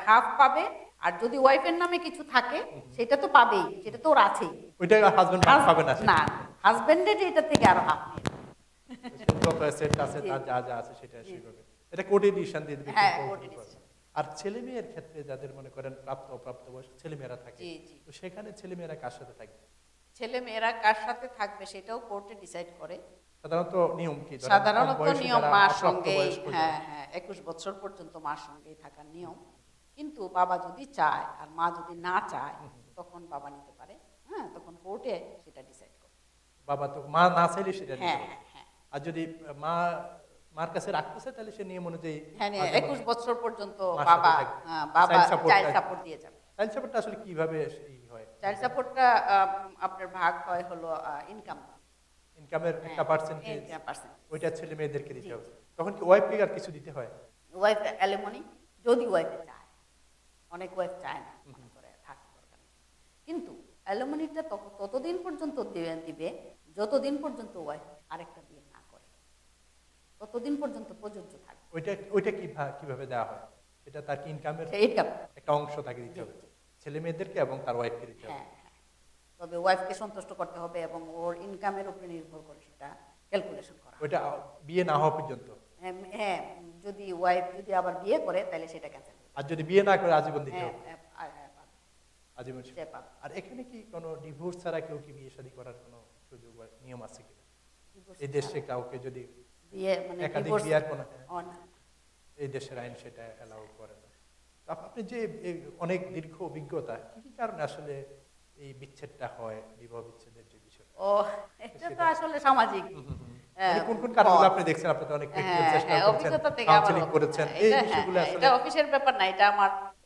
হাফ পাবে। আর যদি ওয়াইফের নামে কিছু থাকে সেটা তো পাবেই, সেটা তো ওর আছেই। ওইটা হাজবেন্ড পাবে না, না, হাজবেন্ডের এটা থেকে আরো হাফ নিয়ে নেবে। যত অ্যাসেট আছে তার যা যা আছে সেটা সেভাবে এটা কোর্টে ডিসিশন দিয়ে দিবে। হ্যাঁ, কিন্তু কোর্টে decision। আর ছেলে মেয়ের ক্ষেত্রে যাদের মনে করেন প্রাপ্ত অপ্রাপ্ত বয়স ছেলে মেয়েরা থাকে, জি জি, তো সেখানে ছেলে মেয়েরা কার সাথে থাকবে? ছেলে মেয়েরা কার সাথে থাকবে সেটাও কোর্টে ডিসাইড করে। সাধারণত নিয়ম কি? ধরেন সাধারণত কম বয়সী নিয়ম যারা মার অপ্রাপ্ত সঙ্গে, বয়স্ক যারা, হ্যাঁ হ্যাঁ, 21 বছর পর্যন্ত মার সঙ্গেই থাকার নিয়ম। কিন্তু বাবা যদি চায় আর মা যদি না চায় তখন বাবা নিতে পারে। হ্যাঁ, তখন কোর্টে সেটা ডিসাইড করে। বাবা তো মা না চাইলে সেটা নিতে হ্যাঁ হবে। হ্যাঁ হ্যাঁ আর যদি মা মার কাছে রাখতেছে তাহলে সে নিয়ম অনুযায়ী হ্যাঁ, 21 বছর পর্যন্ত মার সাথে বাবা থাকবে। বাবা Child support চাইল্ড টা- সাপোর্ট দিয়ে যাবে। চাইল্ড সাপোর্টটা আসলে কিভাবে সেই হয়? চাইল্ড সাপোর্টটা আপনার ভাগ হয় হলো ইনকাম, ইনকামের একটা পার্সেন্টেজ পার্সেন্ট। ওইটা ছেলে মেয়েদেরকে দিতে হবে। তখন কি ওয়াইফকে আর কিছু দিতে হয়? ওয়াইফ অ্যালিমনি যদি ওয়াইফে চায়, অনেক ওয়াইফ চায় না, মনে করে থাকতে দরকার নেই। কিন্তু অ্যালিমনিটা ততদিন পর্যন্ত দিবে যতদিন পর্যন্ত ওয়াইফ আরেকটা বিয়ে না করে, ততদিন পর্যন্ত প্রযোজ্য থাকবে। ওইটা কিভাবে দেওয়া হয়? এটা তার কি ইনকামের সেই ইনকাম, একটা অংশ তাকে দিতে হবে, ছেলে মেয়েদেরকে এবং তার ওয়াইফকে দিতে হবে। হ্যাঁ হ্যাঁ, তবে ওয়াইফকে সন্তুষ্ট করতে হবে এবং ওর ইনকামের উপরে নির্ভর করে সেটা ক্যালকুলেশন করা। ওইটা বিয়ে না হওয়া পর্যন্ত। হ্যাঁ, যদি ওয়াইফ যদি আবার বিয়ে করে তাহলে সেটা ক্যান্সেল হবে। আর যদি বিয়ে না করে আজীবন দিতে হ্যাঁ হবে, হ্যাঁ, পাবে, আজীবন। সে পাবে। আর এখানে কি কোনো ডিভোর্স ছাড়া কেউ কি বিয়ে শাদী করার কোনো সুযোগ বা নিয়ম আছে কিনা? এই দেশে কাউকে যদি বিয়ে মানে একাধিক divorce- বিয়ার কোনো, না, এই দেশের আইন সেটা অ্যালাউ করে না। তো আপনি যে এই অনেক দীর্ঘ অভিজ্ঞতা, কি কি কারণে আসলে এই বিচ্ছেদটা হয়, বিবাহ বিচ্ছেদের যে বিষয়? ও এটা তো আসলে সামাজিক। মানে কোন কোন কারণগুলো আপনি দেখছেন? আপনি তো অনেক ব্যক্তিগত চেষ্টা করেছেন, অভিজ্ঞতা থেকে কাউন্সেলিং করেছেন, এই বিষয়গুলো আসলে এটা অফিসের ব্যাপার না,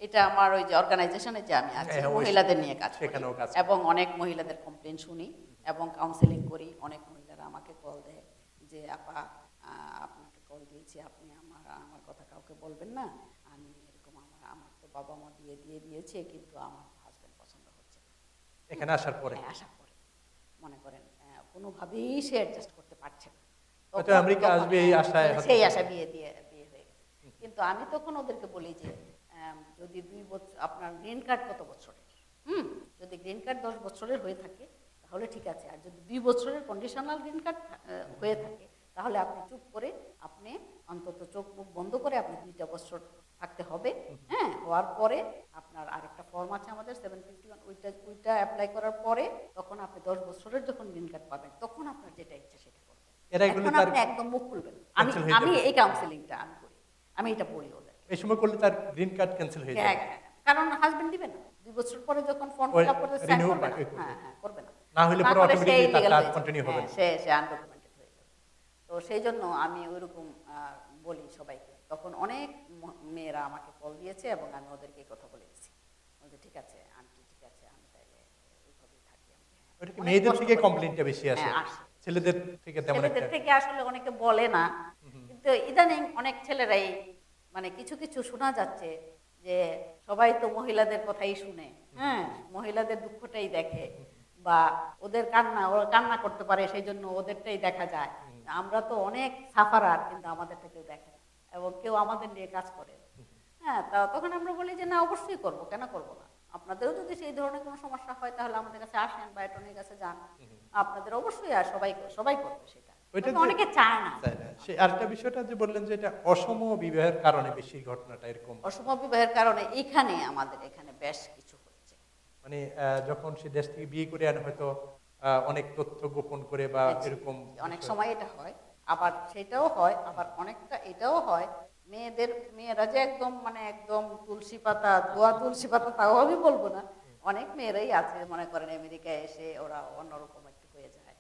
এটা আমার ওই যে অর্গানাইজেশনে যে আমি আছি, হ্যাঁ, ওই মহিলাদের নিয়ে কাজ করি সেখানেও কাজ করেন। এবং অনেক মহিলাদের কমপ্লেন শুনি এবং কাউন্সেলিং করি। অনেক মহিলারা আমাকে কল দেয় যে আপা আপনাকে কল দিয়েছি, আপনি আমার কথা কাউকে বলবেন না, আমি এরকম আমার তো বাবা মা বিয়ে দিয়ে দিয়েছে কিন্তু আমার হাজবেন্ড পছন্দ হচ্ছে না। এখানে আসার পরে। হ্যাঁ, আসার পরে মনে করেন কোনোভাবেই সে অ্যাডজাস্ট করতে পারছে না, হয়তো আমেরিকা আসবে এই আশায়, সেই আশা বিয়ে হয়ে গেছে। কিন্তু আমি তখন ওদেরকে বলি যে যদি 2 বছর আপনার গ্রিন কার্ড কত বছরের, যদি গ্রিন কার্ড 10 বছরের হয়ে থাকে তাহলে ঠিক আছে, আর যদি 2 বছরের কন্ডিশনাল গ্রিন কার্ড হয়ে থাকে তাহলে আপনি চুপ করে আপনি অন্তত চোখ মুখ বন্ধ করে আপনি 2টা বছর থাকতে হবে। হ্যাঁ, হওয়ার পরে আপনার আরেকটা ফর্ম আছে আমাদের 751, ওইটা অ্যাপ্লাই করার পরে তখন আপনি 10 বছরের যখন গ্রিন কার্ড পাবেন তখন আপনার যেটা ইচ্ছা সেটা করবেন। এরা এগুলো এখন তার আপনি একদম মুখ খুলবেন। cancel হয়ে আমি যাবে। এই কাউন্সেলিংটা আমি করি, আমি এটা বলি ওদের। এই সময় করলে তার গ্রিন কার্ড ক্যান্সেল হয়ে হ্যাঁ, যাবে, হ্যাঁ, কারণ হাজবেন্ড দিবে না 2 বছর পরে যখন ফর্ম ওই ফিল আপ করবে সাইন renew করবে না। করবে। হ্যাঁ হ্যাঁ, করবে না। না হলে পরে সে অটোমেটিক্যালি illegal তার হয়ে কন্টিনিউ যাবে। হবে না। হ্যাঁ, সে আনডকুমেন্টেড হয়ে যাবে। তো সেই জন্য আমি ওইরকম বলি সবাইকে। তখন অনেক মেয়েরা আমাকে কল দিয়েছে এবং আমি ওদেরকে এই কথা বলে দিয়েছি, বলতে ঠিক আছে আন্টি, ঠিক আছে আমি তাইলে ওইভাবেই থাকি। ওটা কি অনেক মেয়েদের কষ্ট থেকে করি। কমপ্লেইনটা বেশি আসে? হ্যাঁ, আসে। ছেলেদের থেকে তেমন ছেলেদের একটা? থেকে আসলে অনেকে বলে না, কিন্তু ইদানিং অনেক ছেলেরাই মানে কিছু কিছু শোনা যাচ্ছে যে সবাই তো মহিলাদের কথাই শুনে, হ্যাঁ, মহিলাদের দুঃখটাই দেখে বা ওদের ওরা কান্না করতে পারে সেই জন্য ওদেরটাই দেখা যায়। আমরা তো অনেক সাফারার, কিন্তু আমাদেরটা কেউ দেখে না এবং কেউ আমাদের নিয়ে কাজ করে। হ্যাঁ, তখন আমরা বলি যে না, অবশ্যই করবো, কেন করবো না। আপনাদেরও যদি সেই ধরনের কোনো সমস্যা হয় তাহলে আমাদের কাছে আসেন বা অ্যাটর্নির কাছে যান, আপনাদের অবশ্যই আর সবাই সবাই করবে সেটা। ওইটা তবে যে অনেকে চায় না। তাই না, সে আরেকটা বিষয়টা যে বললেন যে এটা অসম বিবাহের কারণে বেশি ঘটনাটা এরকম, অসম বিবাহের কারণে এইখানে আমাদের এখানে বেশ কিছু হচ্ছে। মানে যখন সে দেশ থেকে বিয়ে করে আনে হয়তো অনেক তথ্য গোপন করে বা জি, এরকম অনেক বিষয়। সময় এটা হয়, আবার সেটাও হয়, আবার অনেকটা এটাও হয় মেয়েরা যে একদম মানে একদম তুলসী পাতা ধোয়া তুলসী পাতা তাও আমি বলবো না। অনেক মেয়েরাই আছে মনে করেন আমেরিকায় এসে ওরা অন্যরকম একটু হয়ে যায়,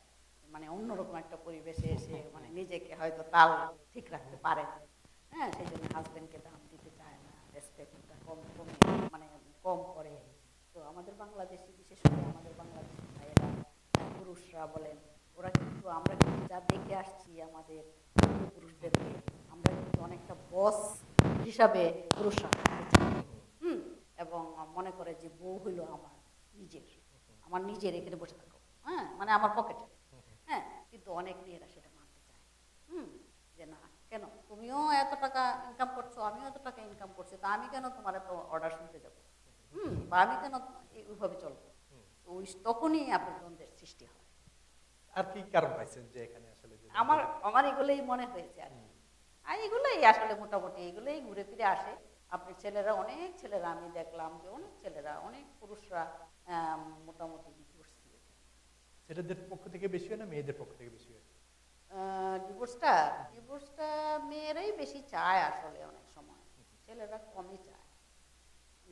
মানে অন্যরকম একটা পরিবেশে এসে মানে নিজেকে হয়তো তাল ঠিক রাখতে পারে না। হ্যাঁ, সেই জন্য হাজবেন্ডকে দাম দিতে চায় না, রেসপেক্টটা মানে কম করে। তো আমাদের বাংলাদেশি, বিশেষ করে আমাদের বাংলাদেশি ভাইয়েরা, পুরুষরা বলেন, ওরা কিন্তু আমরা কিন্তু যা দেখে আসছি আমাদের পুরুষদেরকে, আমরা কিন্তু অনেকটা বস হিসাবে পুরুষরা থাকতে চাই। হুম, এবং মনে করে যে বউ হইলো আমার নিজের এখানে বসে থাকো, হ্যাঁ, মানে আমার পকেটে। হ্যাঁ, কিন্তু অনেক মেয়েরা সেটা মানতে চায়। হুম, যে না, কেন তুমিও এত টাকা ইনকাম করছো, আমিও এত টাকা ইনকাম করছি, তা আমি কেন তোমার এত অর্ডার শুনতে যাবো, বা আমি কেন ওইভাবে চলবো। তো তখনই আপনার দ্বন্দ্বের সৃষ্টি হয়। আর কি কারণ পাইছেন যে এখানে আসলে যে আমার আমার এগুলোই মনে হয়েছে আর কি। আর এগুলোই আসলে মোটামুটি এগুলোই ঘুরে ফিরে আসে। আপনি অনেক ছেলেরা আমি দেখলাম যে অনেক ছেলেরা, অনেক পুরুষরা মোটামুটি ডিভোর্স দিয়েছে। ছেলেদের পক্ষ থেকে বেশি হয় না মেয়েদের পক্ষ থেকে বেশি হয়? ডিভোর্সটা মেয়েরাই বেশি চায় আসলে, অনেক সময় ছেলেরা কমই চায়,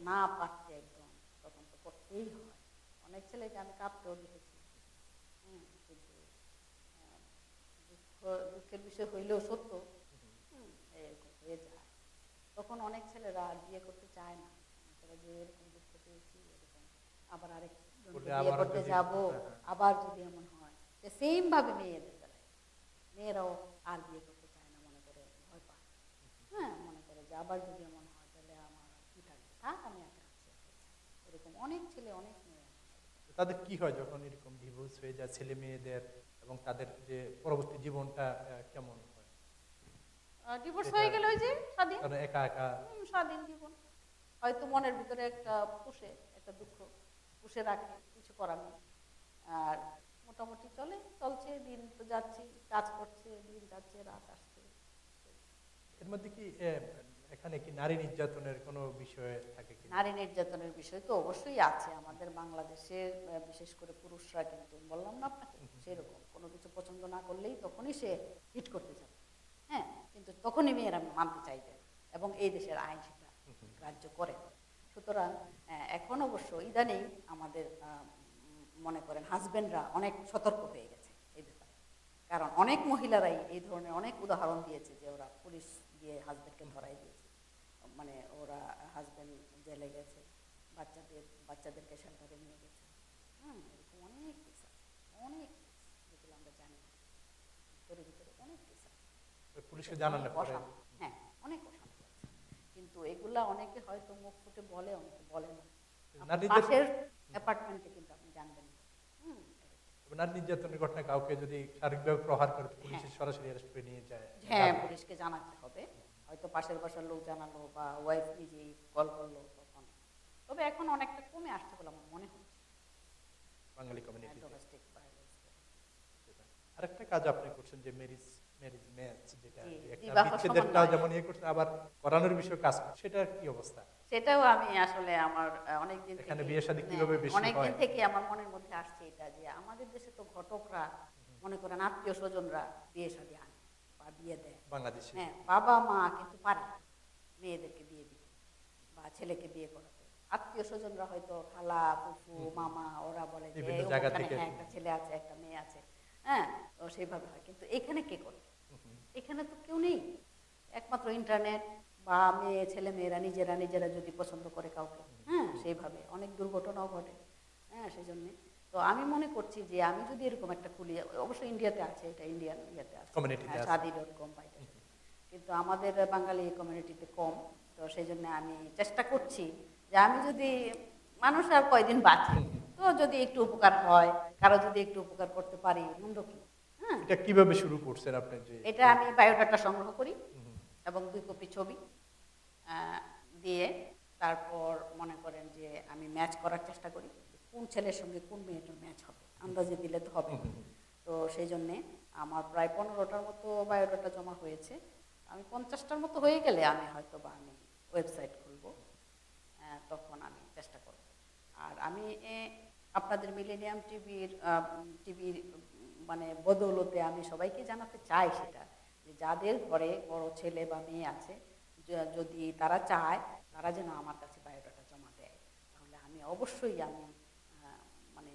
না পারছে একদম, তখন তো করতেই হয়। অনেক ছেলেকে আমি কাঁদতেও দেখেছি। কিন্তু আহ, দুঃখের বিষয় হইলেও সত্য, এরকম হয়ে যায়। তখন অনেক ছেলেরা আর বিয়ে করতে চায় না, তারা যে এরকম দুঃখ পেয়েছি, এরকম আবার আরেকজনকে বিয়ে করতে যাব, আবার যদি এমন হয়, সেম ভাবে মেয়েদের বেলায় মেয়েরাও আর বিয়ে করতে চায় না, মনে করে ভয় পায়। হ্যাঁ, মনে করে যে আবার যদি এমন হয় তাহলে আমার কি থাকবে, থাক আমি একা আছি। এরকম অনেক ছেলে অনেক মেয়ে। তাদের কি হয় যখন এরকম ডিভোর্স হয়ে যায় ছেলে মেয়েদের, এবং তাদের যে পরবর্তী জীবনটা কেমন হয়? ডিভোর্স হয়ে গেলে ওই যে স্বাধীন, একা একা স্বাধীন জীবন। হয়তো মনের ভিতরে একটা দুঃখ পুষে রাখে, কিছু করার নেই। আর মোটামুটি চলছে, দিন তো যাচ্ছে, কাজ করছে, দিন যাচ্ছে, রাত আসছে। এর মধ্যে কি এখানে কি নারী নির্যাতনের কোনো বিষয় থাকে কি? নারী নির্যাতনের বিষয় তো অবশ্যই আছে আমাদের বাংলাদেশের, বিশেষ করে পুরুষরা কিন্তু, বললাম না আপনাকে, সেরকম কোনো কিছু পছন্দ না করলেই তখনই সে হিট করতে যাবে। হ্যাঁ, কিন্তু তখনই মেয়েরা মানতে চাইবে, এবং এই দেশের আইন সেটা গ্রাহ্য করে। সুতরাং এখন অবশ্য ইদানিং আমাদের মনে করেন হাজবেন্ডরা অনেক সতর্ক হয়ে গেছে এই ব্যাপারে। কারণ অনেক মহিলারাই এই ধরনের অনেক উদাহরণ দিয়েছে যে ওরা পুলিশ দিয়ে হাজবেন্ডকে ধরাই দিয়েছে, মানে ওরা হাজবেন্ড জেলে গেছে, বাচ্চাদেরকে শেল্টারে নিয়ে গেছে। এরকম অনেক কেস আছে, অনেক কেস যেগুলো আমরা জানি না, ভিতরে অনেক কেস আছে। পুলিশকে জানানোর পরে হ্যাঁ, অনেক অশান্তি আছে, কিন্তু এগুলা অনেকে হয়তো মুখ ফুটে বলে, অনেকে বলে না। পাশের অ্যাপার্টমেন্টে কিন্তু আপনি জানবেন না। নারী নির্যাতনের ঘটনা কাউকে যদি শারীরিকভাবে প্রহার করে পুলিশের সরাসরি অ্যারেস্ট করে নিয়ে যায়, হ্যাঁ, পুলিশকে জানাতে হবে। হয়তো পাশের বাসার লোক জানালো বা ওয়াইফ নিজেই কল করলো তখন। তবে এখন অনেকটা কমে আসছে বলে আমার মনে হচ্ছে বাঙালি কমিউনিটি। Domestic violence. আরেকটা কাজ আপনি করছেন যে ম্যারেজ ম্যাচ, যেটা বিবাহ বিচ্ছেদেরটা যেমন ইয়ে করছেন, আবার করানোর বিষয়ে কাজ করছেন, সেটার কি অবস্থা? সেটাও আমি আসলে আমার অনেকদিন থেকে, এখানে বিয়ে শাদী কিভাবে বেশি হয়, অনেকদিন থেকে আমার মনের মধ্যে আসছে এটা, যে আমাদের দেশে তো ঘটকরা, মনে করেন আত্মীয় স্বজনরা বিয়ে শাদী আনে বা বিয়ে দেয় বাংলাদেশে। হ্যাঁ, বাবা মা কিন্তু পারে না মেয়েদেরকে বিয়ে দিতে বা ছেলেকে বিয়ে করাতে। আত্মীয় স্বজনরা হয়তো খালা, ফুফু, মামা, ওরা বলে যে হ্যাঁ, একটা ছেলে আছে, একটা মেয়ে আছে, হ্যাঁ, তো সেইভাবে হয়। কিন্তু এখানে কে করে? এখানে তো কেউ নেই, একমাত্র ইন্টারনেট বা ছেলে মেয়েরা নিজেরা যদি পছন্দ করে কাউকে, হ্যাঁ, সেইভাবে অনেক দুর্ঘটনাও ঘটে। হ্যাঁ, সেই জন্যে তো আমি মনে করছি যে আমি যদি এরকম একটা খুলি, অবশ্যই ইন্ডিয়াতে আছে, এটা ইন্ডিয়ান ইয়েতে আছে, shadi.com, কিন্তু আমাদের বাঙালি কমিউনিটিতে কম। তো সেই জন্য আমি চেষ্টা করছি যে আমি যদি, মানুষ আর কয়দিন বাঁচে, তো যদি একটু উপকার হয়, কারো যদি একটু উপকার করতে পারি, মন্দ কি। হ্যাঁ, এটা কিভাবে শুরু করছেন আপনি? যে এটা আমি বায়োডাটা সংগ্রহ করি এবং 2 কপি ছবি দিয়ে তারপর মনে করেন যে আমি ম্যাচ করার চেষ্টা করি, কোন ছেলের সঙ্গে কোন মেয়েটার ম্যাচ হবে, আন্দাজে দিলে তো হবে না। তো সেই জন্যে আমার প্রায় 15টার মতো বায়োডাটা জমা হয়েছে। আমি 50টার মতো হয়ে গেলে আমি হয়তো বা আমি ওয়েবসাইট খুলবো, তখন আমি চেষ্টা করব। আর আমি আপনাদের মিলেনিয়াম টিভির মানে বদৌলতে আমি সবাইকে জানাতে চাই সেটা, যে যাদের ঘরে বড় ছেলে বা মেয়ে আছে, যদি তারা চায় তারা যেন আমার কাছে বায়োডাটা জমা দেয়, তাহলে আমি অবশ্যই আমি মানে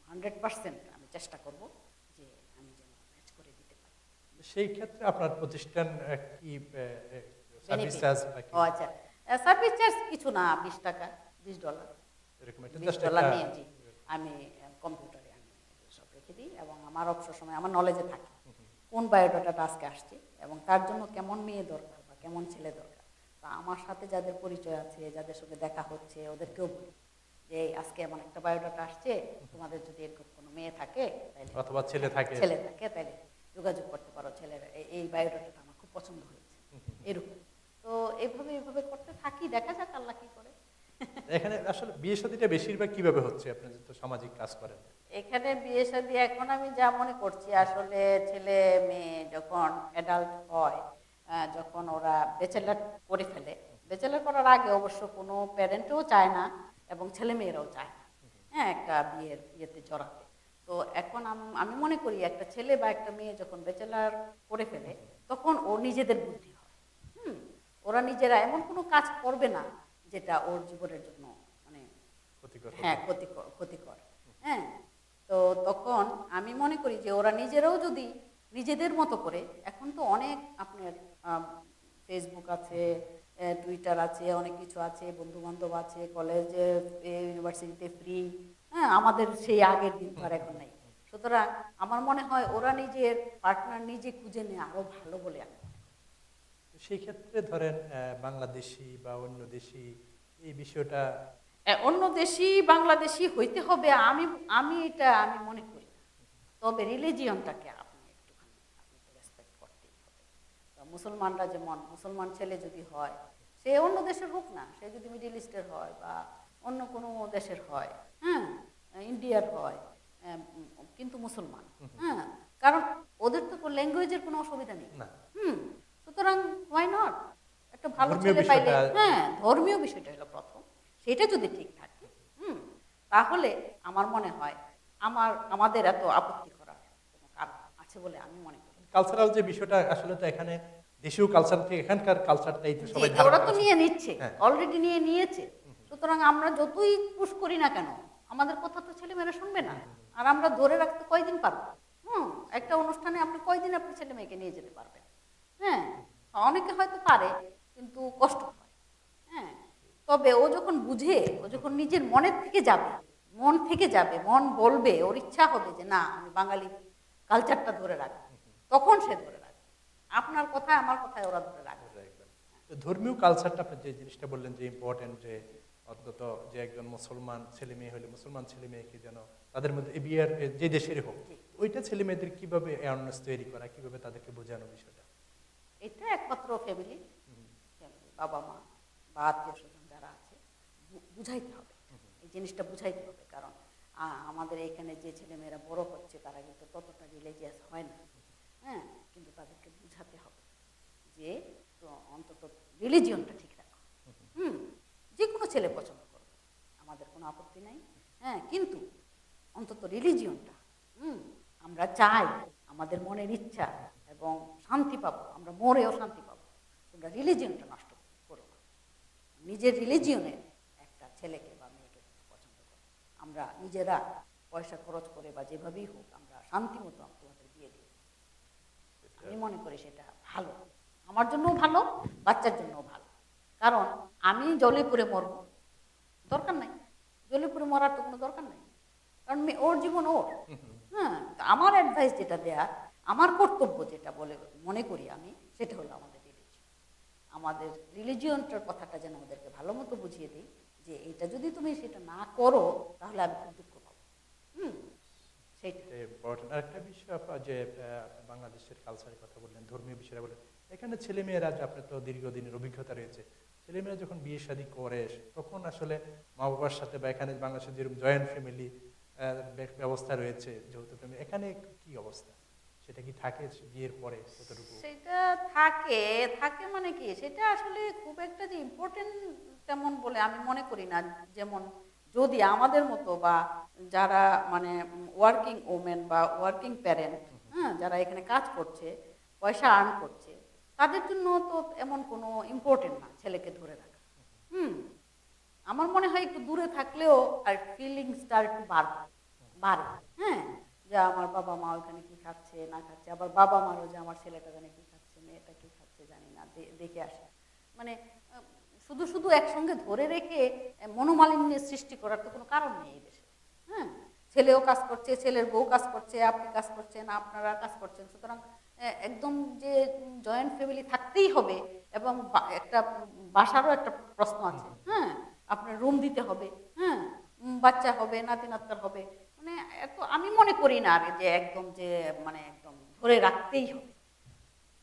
100% আমি চেষ্টা করব যে আমি যেন ম্যাচ করে দিতে পারি। সেই ক্ষেত্রে আপনার প্রতিষ্ঠান কি সার্ভিস Benefit? চার্জ বা কি ও আচ্ছা, সার্ভিস চার্জ কিছু না, $20, $20 এরকম একটা $20 জাস্ট একটা নিয়ে জি আমি কম্পিউটারে আমি সব রেখে দিই, এবং আমার অবসর সময় আমার নলেজে থাকে কোন বায়োডাটাটা আজকে আসছে এবং তার জন্য কেমন মেয়ে দরকার বা কেমন ছেলে দরকার। তো আমার সাথে যাদের পরিচয় আছে, যাদের সঙ্গে দেখা হচ্ছে, ওদেরকেও বলি যে এই আজকে এমন একটা বায়োডাটা আসছে, তোমাদের যদি এরকম কোনো মেয়ে থাকে তাহলে, অথবা ছেলে থাকে তাহলে যোগাযোগ করতে পারো, ছেলের এই বায়োডাটাটা আমার খুব পছন্দ হয়েছে, এরকম। তো এইভাবে করতে থাকি, দেখা যাক আল্লাহ কি করে। এখানে আসলে বিয়ে শাদীটা বেশিরভাগ কিভাবে হচ্ছে, আপনি তো সামাজিক কাজ করেন? এখানে বিয়ে শাদী এখন আমি যা মনে করছি, আসলে ছেলে মেয়ে যখন অ্যাডাল্ট হয়, যখন ওরা ব্যাচেলার করে ফেলে, ব্যাচেলার করার আগে অবশ্য কোনো প্যারেন্টও চায় না এবং ছেলে মেয়েরাও চায় না, হ্যাঁ, একটা বিয়েতে জড়াতে। তো এখন আমি মনে করি একটা ছেলে বা একটা মেয়ে যখন ব্যাচেলার করে ফেলে, তখন ওর নিজেদের বুদ্ধি হয়, ওরা নিজেরা এমন কোনো কাজ করবে না যেটা ওর জীবনের জন্য মানে হ্যাঁ ক্ষতিকর। হ্যাঁ, তো তখন আমি মনে করি যে ওরা নিজেরাও যদি নিজেদের মতো করে, এখন তো অনেক আপনার ফেসবুক আছে, টুইটার আছে, অনেক কিছু আছে, বন্ধু বান্ধব আছে, কলেজে ইউনিভার্সিটিতে ফ্রি, হ্যাঁ, আমাদের সেই আগের দিন তো আর এখন নাই। সুতরাং আমার মনে হয় ওরা নিজের পার্টনার নিজে খুঁজে নেয় আরো ভালো বলে আমি মনে করি। সেই ক্ষেত্রে ধরেন বাংলাদেশি বা অন্য দেশি এই বিষয়টা অন্য দেশি বাংলাদেশি হইতে হবে, আমি এটা আমি মনে করি না। তবে রিলিজিয়নটাকে আপনি একটুখানি আপনি তো রেসপেক্ট করতেই হবে। তো মুসলমানরা যেমন, মুসলমান ছেলে যদি হয়, সে অন্য দেশের হোক না, সে যদি মিডিল ইস্টের হয় বা অন্য কোনো দেশের হয়, হ্যাঁ, ইন্ডিয়ার হয়, কিন্তু মুসলমান, হ্যাঁ, কারণ ওদের তো ল্যাঙ্গুয়েজের কোনো অসুবিধা নেই, না, সুতরাং হোয়াই নট, একটা ভালো ধর্মীয় ছেলে পাইলে, বিষয়টা হ্যাঁ, ধর্মীয় বিষয়টা হলো প্রথম, সেটা যদি ঠিক থাকে, তাহলে আমার মনে হয় আমাদের এত আপত্তি করার কোনো কারণ আছে বলে আমি মনে করি। কালচারাল যে বিষয়টা, আসলে তো এখানে দেশীয় কালচার থেকে এখানকার কালচারটাই তো সবাই ধারণ ওরা তো করেছে। নিয়ে নিচ্ছে, হ্যাঁ। অলরেডি নিয়েছে। সুতরাং আমরা যতই পুশ করি না কেন, আমাদের কথা তো ছেলেমেয়েরা শুনবে না। আর আমরা ধরে রাখতে কয়দিন পারবো? একটা অনুষ্ঠানে আপনি কয়দিন আপনি ছেলে মেয়েকে নিয়ে যেতে পারবেন? হ্যাঁ, অনেকে হয়তো পারে, কিন্তু কষ্ট হয়। হ্যাঁ, তবে ও যখন বুঝে, ও যখন নিজের মন থেকে যাবে, মন বলবে, ওর ইচ্ছা হবে যে না আমি বাঙালি কালচারটা ধরে রাখবো, তখন সে ধরে রাখবে। আপনার কথায় আমার কথায় ওরা ধরে রাখবে। তো ধর্মীয় কালচারটা আপনি যে জিনিসটা বললেন যে ইম্পর্টেন্ট, যে অন্তত যে একজন মুসলমান ছেলে মেয়ে হলে মুসলমান ছেলে মেয়েকে যেন তাদের মধ্যে এই বিয়ের যে দেশেরই হোক, ওইটা ছেলে মেয়েদের কিভাবে অ্যাওয়ারনেস তৈরি করা, কিভাবে তাদেরকে বোঝানো বিষয়টা? এটা একমাত্র ফ্যামিলি, বাবা মা বা আত্মীয় স্বজন যারা আছে, বুঝাইতে হবে, এই জিনিসটা বুঝাইতে হবে। কারণ আমাদের এখানে যে ছেলেমেয়েরা বড় হচ্ছে তারা কিন্তু ততটা রিলিজিয়াস হয় না, হ্যাঁ, কিন্তু তাদেরকে বুঝাতে হবে যে তো অন্তত রিলিজিয়নটা ঠিক রাখো। যে কোনো ছেলে পছন্দ করবে, আমাদের কোনো আপত্তি নাই, হ্যাঁ, কিন্তু অন্তত রিলিজিয়নটা আমরা চাই, আমাদের মনের ইচ্ছা এবং শান্তি পাবো, আমরা মরেও শান্তি পাবো। তোমরা রিলিজিয়নটা নষ্ট করো না। নিজের রিলিজিয়নের একটা ছেলেকে বা মেয়েকে পছন্দ করো, আমরা নিজেরা পয়সা খরচ করে বা যেভাবেই হোক আমরা শান্তি মতো তোমাদের বিয়ে দিই। আমি মনে করি সেটা ভালো, আমার জন্যও ভালো, বাচ্চার জন্যও ভালো। কারণ আমি জলে পুড়ে মরবো, দরকার নাই, জলে পুড়ে মরার তো কোনো দরকার নাই, কারণ ওর জীবন ওর। হ্যাঁ, আমার অ্যাডভাইস যেটা দেয়া, আমার কর্তব্য যেটা বলে মনে করি আমি, সেটা হলো আমাদের রিলিজিয়নটার কথাটা যেন ওদেরকে ভালো মতো বুঝিয়ে দিই যে এটা যদি তুমি সেটা না করো তাহলে আমি খুব দুঃখ পাবো। সেইটা ইম্পর্টেন্ট আরেকটা বিষয় যে বাংলাদেশের কালচারের কথা বললেন, ধর্মীয় বিষয়টা বললেন, এখানে ছেলে মেয়েরা যে আপনার তো দীর্ঘদিনের অভিজ্ঞতা রয়েছে, ছেলেমেয়েরা যখন বিয়ে শাদী করে তখন আসলে মা বাবার সাথে বা এখানে বাংলাদেশে যেরকম জয়েন্ট ফ্যামিলি ব্যবস্থা রয়েছে, যৌথ ফ্যামিলি, এখানে কি অবস্থা? সেটা কি থাকে বিয়ের পরে কতটুকু? সেটা থাকে, থাকে মানে কি, সেটা আসলে খুব একটা যে ইম্পর্টেন্ট তেমন বলে আমি মনে করি না। যেমন যদি আমাদের মতো বা যারা মানে ওয়ার্কিং ওমেন বা ওয়ার্কিং প্যারেন্ট, হ্যাঁ, যারা এখানে কাজ করছে, পয়সা আর্ন করছে, তাদের জন্য তো এমন কোনো ইম্পর্টেন্ট না ছেলেকে ধরে রাখা। হুম, আমার মনে হয় একটু দূরে থাকলেও আর ফিলিংসটা একটু বাড়ে। হ্যাঁ, যে আমার বাবা মা ওখানে কি খাচ্ছে না খাচ্ছে, আবার বাবা মারও যে আমার ছেলেটা জানে কি খাচ্ছে, মেয়েটা কি খাচ্ছে জানি না, দেখে আসে। মানে শুধু শুধু একসঙ্গে ধরে রেখে মনোমালিন্যের সৃষ্টি করার তো কোনো কারণ নেই এই দেশে। হ্যাঁ, ছেলেও কাজ করছে, ছেলের বউ কাজ করছে, আপনি কাজ করছেন, আপনারা কাজ করছেন, সুতরাং একদম যে জয়েন্ট ফ্যামিলি থাকতেই হবে এবং একটা বাসারও একটা প্রশ্ন আছে। হ্যাঁ, আপনার রুম দিতে হবে, হ্যাঁ, বাচ্চা হবে, নাতি নাতনার হবে, মানে এত আমি মনে করি না আর যে একদম যে মানে একদম ধরে রাখতেই হবে।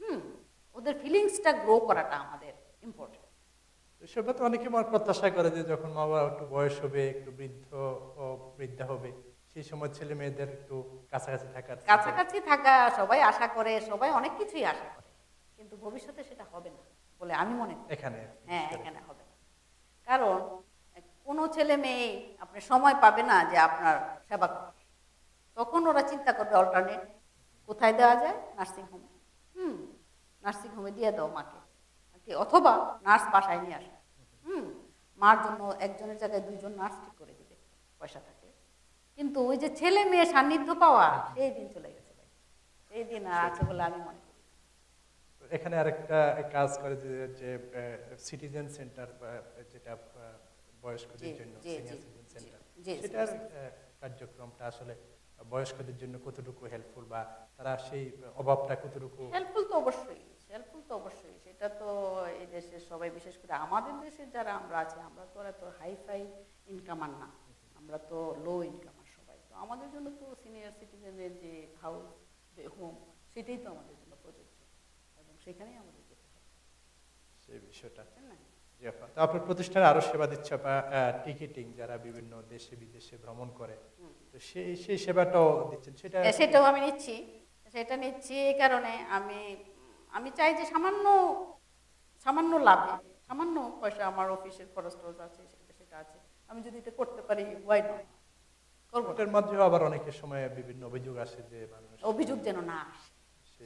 হুম, ওদের ফিলিংসটা গ্রো করাটা আমাদের ইম্পর্টেন্ট। সেটা তো অনেকে আমার প্রত্যাশা করে যে যখন মা বাবা একটু বয়স হবে, একটু বৃদ্ধা হবে, সেই সময় ছেলে মেয়েদের একটু কাছাকাছি থাকার কাছাকাছি থাকা সবাই আশা করে, সবাই অনেক কিছুই আশা করে, কিন্তু ভবিষ্যতে সেটা হবে না বলে আমি মনে করি। এখানে। হ্যাঁ, এখানে হবে না। কারণ কোনো ছেলে মেয়ে আপনি সময় পাবে না যে আপনার সেবা করার। তখন ওরা চিন্তা করবে অল্টারনেট কোথায় দেওয়া যায়, নার্সিংহোম। হুম, নার্সিংহোমে দিয়ে দাও মাকে, অথবা নার্স বাসায় নিয়ে আসে। হুম, মার জন্য একজনের জায়গায় দুইজন নার্স ঠিক করে দিবে পয়সা থাকে। কিন্তু ওই যে ছেলে মেয়ে সান্নিধ্য পাওয়া, সেই দিন চলে গেছে ভাই, সেই দিন আর আছে বলে আমি মনে করি। এখানে আরেকটা কাজ করে যে সিটিজেন সেন্টার, যেটা বয়স্কদের জন্য সিনিয়র সিটিজেন সেন্টার, সেটার কার্যক্রমটা আসলে বয়স্কদের জন্য কতটুকু হেল্পফুল, বা তারা সেই অভাবটা কতটুকু? হেল্পফুল তো অবশ্যই, হেল্পফুল তো অবশ্যই। সেটা তো এই দেশের সবাই, বিশেষ করে আমাদের দেশের যারা আমরা আছি, আমরা তো এত হাইফাই ইনকামার না, আমরা তো লো ইনকামার সবাই। তো আমাদের জন্য তো সিনিয়র সিটিজেনের যে হাউস, হোম, সেটাই তো আমাদের জন্য প্রযোজ্য এবং সেখানেই আমাদের যেতে হবে, সেই বিষয়টা। তাই না? জি আপা, তো আপনার প্রতিষ্ঠানে আরো সেবা দিচ্ছে বা টিকিটিং, যারা বিভিন্ন দেশে বিদেশে ভ্রমণ করে, তো সেই সেবাটাও দিচ্ছেন, সেটা? সেটাও আমি নিচ্ছি। সেটা নিচ্ছি এই কারণে আমি আমি চাই যে সামান্য সামান্য লাভে, সামান্য পয়সা, আমার অফিসের খরচ টরচ আছে, সেটা আছে, আমি যদি এটা করতে পারি, ওয়াই নট, করবো না। ওটার মাধ্যমে আবার অনেকের সময় বিভিন্ন অভিযোগ আসে যে মানুষ অভিযোগ যেন না আসে,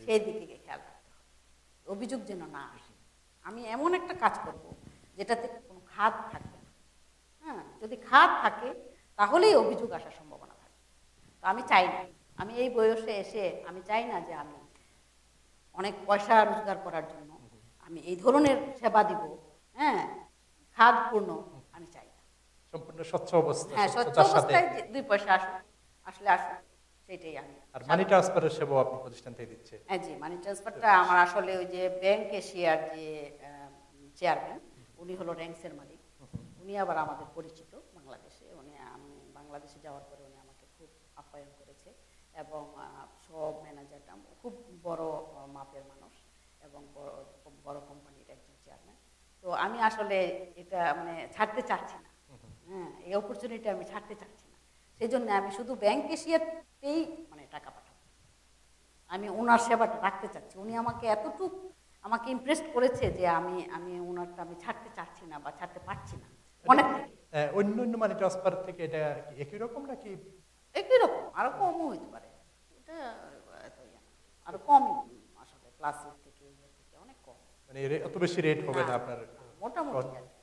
সেই দিকে খেয়াল রাখতে হবে, অভিযোগ যেন না আসে। আমি এমন একটা কাজ করব যেটাতে কোনো খাদ থাকবে না। হ্যাঁ, যদি খাদ থাকে তাহলেই অভিযোগ আসার সম্ভাবনা থাকে। তো আমি চাই না, আমি এই বয়সে এসে আমি চাই না যে আমি অনেক পয়সা রোজগার করার জন্য আমি এই ধরনের সেবা দিব। হ্যাঁ, খাদপূর্ণ আমি চাই না। সম্পূর্ণ স্বচ্ছ অবস্থা, হ্যাঁ, স্বচ্ছ স্বচ্ছতার সাথে। অবস্থায় যে দুই পয়সা আসলে আসুক, সেটাই আমি। আর মানি ট্রান্সফারের সেবাও আপনি প্রতিষ্ঠান থেকে দিচ্ছে? হ্যাঁ জি, মানি ট্রান্সফারটা আমার আসলে ওই যে ব্যাংক এশিয়ার যে চেয়ারম্যান, উনি হলো র্যাঙ্কসের মালিক। উনি আবার আমাদের পরিচিত বাংলাদেশে। আমি বাংলাদেশে যাওয়ার পরে উনি আমাকে খুব আপ্যায়ন করেছে এবং সব ম্যানেজারটা খুব বড় মাপের মানুষ এবং বড় কোম্পানির একজন চেয়ারম্যান। তো আমি আসলে এটা মানে ছাড়তে চাচ্ছি না। হ্যাঁ, এই অপরচুনিটি আমি ছাড়তে চাচ্ছি না। সেই জন্য আমি শুধু ব্যাংক এশিয়াতেই মানে টাকা পাঠাবো। আমি ওনার সেবাটা রাখতে চাচ্ছি। উনি আমাকে এতটুকু আমাকে ইমপ্রেস করেছে যে আমি আমি ওনারটা আমি ছাড়তে চাচ্ছি না বা ছাড়তে পারছি না অনেক থেকে। অন্য অন্য মানি ট্রান্সফার থেকে এটা কি একই রকম নাকি? একই রকম, আরো কমও হইতে পারে। এটা এত ইয়ে না, আরো কমই আসলে ক্লাসিক থেকে ইয়ে থেকে অনেক কম। মানে অত বেশি রেট হবে না আপনার? মোটামুটি আর কি।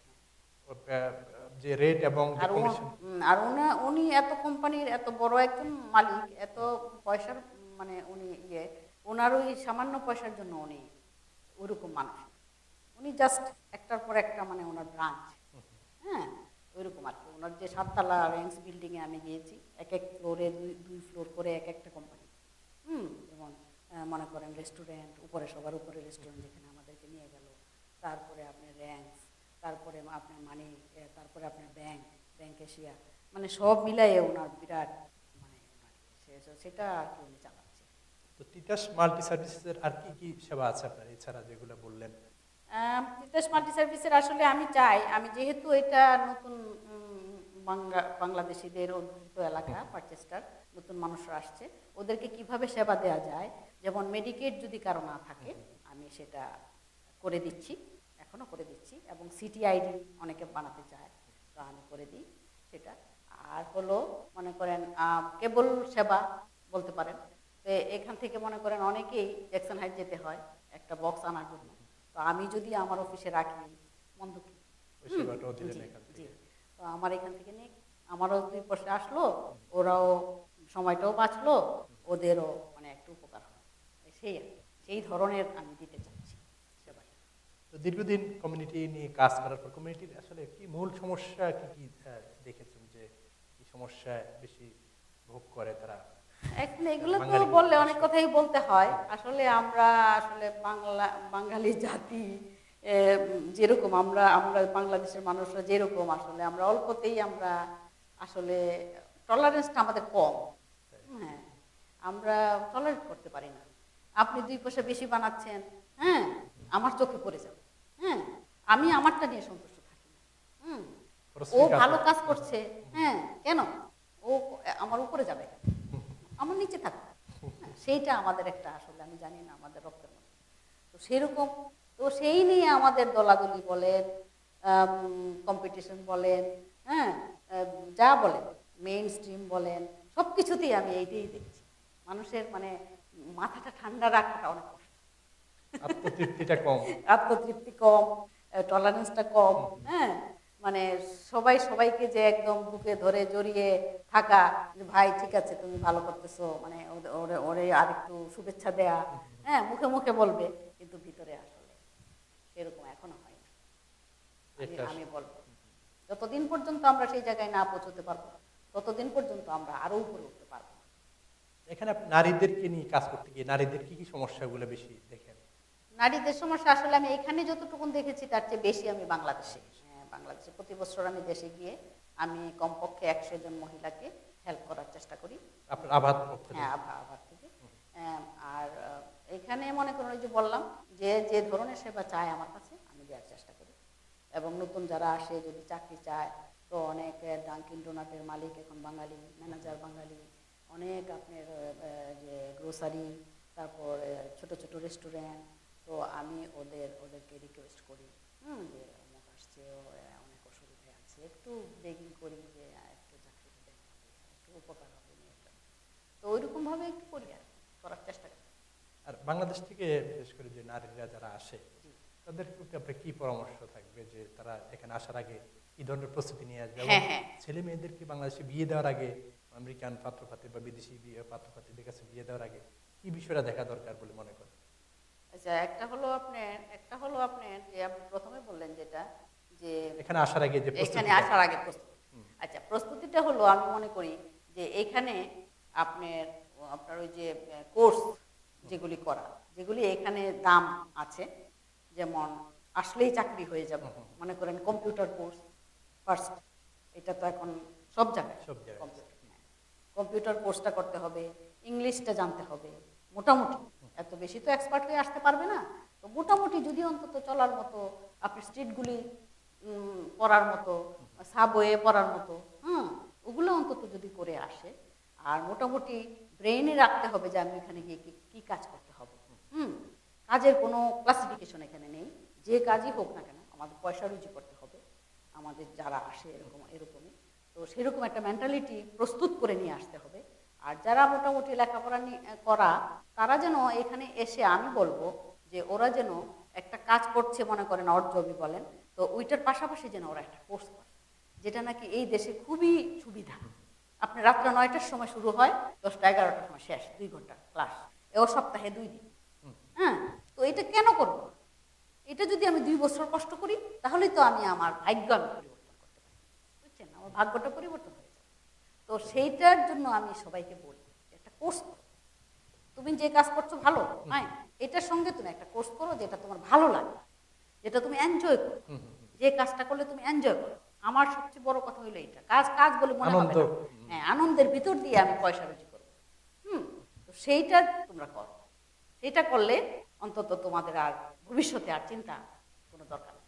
যে রেট এবং যে আর কমিশন। আর উনি এত কোম্পানির এত বড় একজন মালিক, এত পয়সার মানে উনি ওনার ওই সামান্য পয়সার জন্য উনি ওইরকম মানুষ না। উনি জাস্ট একটার পর একটা মানে ওনার ব্রাঞ্চ। হ্যাঁ, ওইরকম আর কি। ওনার যে 7 তলা র্যাঙ্কস বিল্ডিংয়ে আমি গিয়েছি, এক এক ফ্লোরে দুই ফ্লোর করে এক একটা কোম্পানি। যেমন মনে করেন রেস্টুরেন্ট, উপরে সবার উপরে রেস্টুরেন্ট যেখানে আমাদেরকে নিয়ে গেল, তারপরে আপনার র্যাঙ্কস, তারপরে আপনার মানি, তারপরে আপনার ব্যাংক এশিয়া, মানে সব মিলাইয়ে ওনার বিরাট মানে সেটা আর কি উনি চালাচ্ছে। তো তিতাস মাল্টি সার্ভিসের আর কি কি সেবা আছে আপনার এছাড়া যেগুলো বললেন? তিতাস মাল্টি সার্ভিসের আসলে আমি চাই, আমি যেহেতু এটা নতুন বাংলাদেশিদের অধ্যুষিত এলাকা পারচেস্টার, নতুন মানুষরা আসছে, ওদেরকে কিভাবে সেবা দেওয়া যায়, যেমন মেডিকেট যদি কারো না থাকে আমি সেটা করে দিচ্ছি, এখনও করে দিচ্ছি, এবং সিটি আইডি অনেকে বানাতে চায়, তো আমি করে দিই সেটা। আর হলো মনে করেন কেবল সেবা বলতে পারেন, তো এখান থেকে মনে করেন অনেকেই জ্যাকসন হাইট যেতে হয় একটা বক্স আনার জন্য, তো আমি যদি আমার অফিসে রাখি মন্দ কি? ওই সেবাটাও দিলেন জি, এখান জি। থেকে। তো আমার এখান থেকে নিয়ে আমারও 2 পয়সা আসলো, ওরাও সময়টাও বাঁচলো, ওদেরও মানে একটু উপকার হয়, সেই আর কি। সেই ধরনের আমি দিতে চাচ্ছি সেবাটা। তো দীর্ঘদিন কমিউনিটি নিয়ে কাজ করার পর কমিউনিটির আসলে কি মূল সমস্যা কি কি দেখেছেন, যে কি সমস্যায় বেশি ভোগ করে তারা? এখন এগুলো তো বাঙালি বললে অনেক কথাই বলতে হয়। আসলে আমরা আসলে বাঙালি জাতি যেরকম আমরা আমরা বাংলাদেশের মানুষরা যেরকম, আসলে আমরা অল্পতেই আমরা আসলে টলারেন্সটা আমাদের কম। হ্যাঁ, আমরা টলারেট করতে পারি না। আপনি 2 পয়সা বেশি বানাচ্ছেন, হ্যাঁ, আমার চোখে পড়ে যাবে। হ্যাঁ, আমি আমারটা নিয়ে সন্তুষ্ট থাকি না। হুম, ও ভালো কাজ করছে, হ্যাঁ, কেন ও আমার উপরে যাবে কেন? আমার নিচে থাকবে। হ্যাঁ, সেইটা আমাদের একটা, আসলে আমি জানি না আমাদের রক্তের মধ্যে তো সেরকম। তো সেই নিয়ে আমাদের দলাদলি বলেন, কম্পিটিশন বলেন, হ্যাঁ, যা বলেন, মেইন স্ট্রিম বলেন, সব কিছুতেই আমি এইটাই দেখছি। মানুষের মানে মাথাটা ঠান্ডা রাখাটা অনেক কষ্ট, আত্মতৃপ্তিটা কম। আত্মতৃপ্তি কম, টলারেন্সটা কম। হ্যাঁ, মানে সবাই সবাইকে যে একদম বুকে ধরে জড়িয়ে থাকা, যে ভাই ঠিক আছে তুমি ভালো করতেছো, মানে ওরে ওরে আর একটু শুভেচ্ছা দেয়া, হ্যাঁ, মুখে মুখে বলবে কিন্তু ভিতরে আসলে সেরকম এখনো হয় না। আমি বলবো যতদিন পর্যন্ত আমরা সেই জায়গায় না পৌঁছতে পারবো, ততদিন পর্যন্ত আমরা আরো উপরে উঠতে পারবো না। এখানে আপনি নারীদেরকে নিয়ে কাজ করতে গিয়ে নারীদের কি কি সমস্যাগুলো বেশি দেখেন? নারীদের সমস্যা আসলে আমি এখানে যতটুকুন দেখেছি তার চেয়ে বেশি আমি বাংলাদেশে, হ্যাঁ, বাংলাদেশে প্রতি বছর আমি দেশে গিয়ে আমি কমপক্ষে 100 জন মহিলাকে হেল্প করার চেষ্টা করি। আপনার আবাদ হ্যাঁ, আবার থেকে। আর এখানে মনে করুন ওই যে বললাম, যে যে ধরনের সেবা চায় আমার কাছে আমি দেওয়ার চেষ্টা করি। এবং নতুন যারা আসে যদি চাকরি চায়, তো অনেক ডাঙ্কিন ডোনাটের মালিক এখন বাঙালি, ম্যানেজার বাঙালি, অনেক আপনার যে গ্রোসারি, তারপর ছোট ছোট রেস্টুরেন্ট, তো আমি ওদেরকে রিকোয়েস্ট করি, যে অমুক আসছে, ও অনেক অসুবিধায় আছে, একটু বেগিং করি যে একটু চাকরিটা দেন, একটু উপকার হবে মেয়ের জন্য। তো ওইরকমভাবে একটু করি আর কি, করার চেষ্টা করি। আর বাংলাদেশ থেকে বিশেষ করে যে নারীরা যারা আসে জি। তাদের প্রতি আপনার কি পরামর্শ থাকবে, যে তারা এখানে আসার আগে কি ধরনের প্রস্তুতি নিয়ে আসবে, এবং হ্যাঁ, হ্যাঁ। ছেলে মেয়েদেরকে বাংলাদেশে বিয়ে দেওয়ার আগে আমেরিকান পাত্রপাত্রী বা বিদেশি পাত্রপাত্রীদের কাছে বিয়ে দেওয়ার আগে কি বিষয়টা দেখা দরকার বলে মনে করেন? আচ্ছা, একটা হলো আপনার যে আপনি প্রথমে বললেন যেটা, যে এখানে আসার আগে যে এখানে আসার আগে প্রস্তুতি। আচ্ছা, প্রস্তুতিটা হলো আমি মনে করি যে এখানে আপনার ওই যে কোর্স যেগুলি করা, যেগুলি এখানে দাম আছে, যেমন আসলেই চাকরি হয়ে যাবে, মনে করেন কম্পিউটার কোর্স ফার্স্ট, এটা তো এখন সব জায়গায় সব জায়গায়। কম্পিউটার, কম্পিউটার কোর্সটা করতে হবে, ইংলিশটা জানতে হবে মোটামুটি, এত বেশি তো এক্সপার্ট হয়ে আসতে পারবে না, তো মোটামুটি যদি অন্তত চলার মতো, আপনি স্ট্রিটগুলি পড়ার মতো, সাবওয়ে পড়ার মতো, ওগুলো অন্তত যদি করে আসে, আর মোটামুটি ব্রেইনে রাখতে হবে যে আমি এখানে গিয়ে কি কাজ করতে হবে। কাজের কোনো ক্লাসিফিকেশন এখানে নেই, যে কাজই হোক না কেন আমাদের পয়সা রুজি করতে হবে, আমাদের যারা আসে এরকমই। তো সেরকম একটা মেন্টালিটি প্রস্তুত করে নিয়ে আসতে হবে। আর যারা মোটামুটি লেখাপড়া করা, তারা যেন এখানে এসে, আমি বলবো যে ওরা যেন একটা কাজ করছে, মনে করেন অড জবই বলেন, তো ওইটার পাশাপাশি যেন ওরা একটা কোর্স করে, যেটা নাকি এই দেশে খুবই সুবিধা। আপনি রাত্রে 9টার সময় শুরু হয়, 10টা 11টার সময় শেষ, 2 ঘন্টা ক্লাস, এও সপ্তাহে 2 দিন। হ্যাঁ, তো এটা কেন করবো? এটা যদি আমি 2 বছর কষ্ট করি, তাহলেই তো আমি আমার ভাগ্য আমি পরিবর্তন করতে পারি, বুঝছেন, আমার ভাগ্যটা পরিবর্তন হয়ে যাবে। তো সেইটার জন্য আমি সবাইকে বলি একটা কোর্স করো, তুমি যে কাজ করছো ভালো, হ্যাঁ, এটার সঙ্গে তুমি একটা কোর্স করো যেটা তোমার ভালো লাগে, যেটা তুমি এনজয় করো, যে কাজটা করলে তুমি এনজয় করো। আমার সবচেয়ে বড় কথা হলো এটা, কাজ বলে মনে হবে না, হ্যাঁ, আনন্দের ভিতর দিয়ে আমি পয়সা রুজি করবো। তো সেইটা তোমরা করো, সেইটা করলে অন্তত তোমাদের আর ভবিষ্যতে আর চিন্তা দরকার নেই।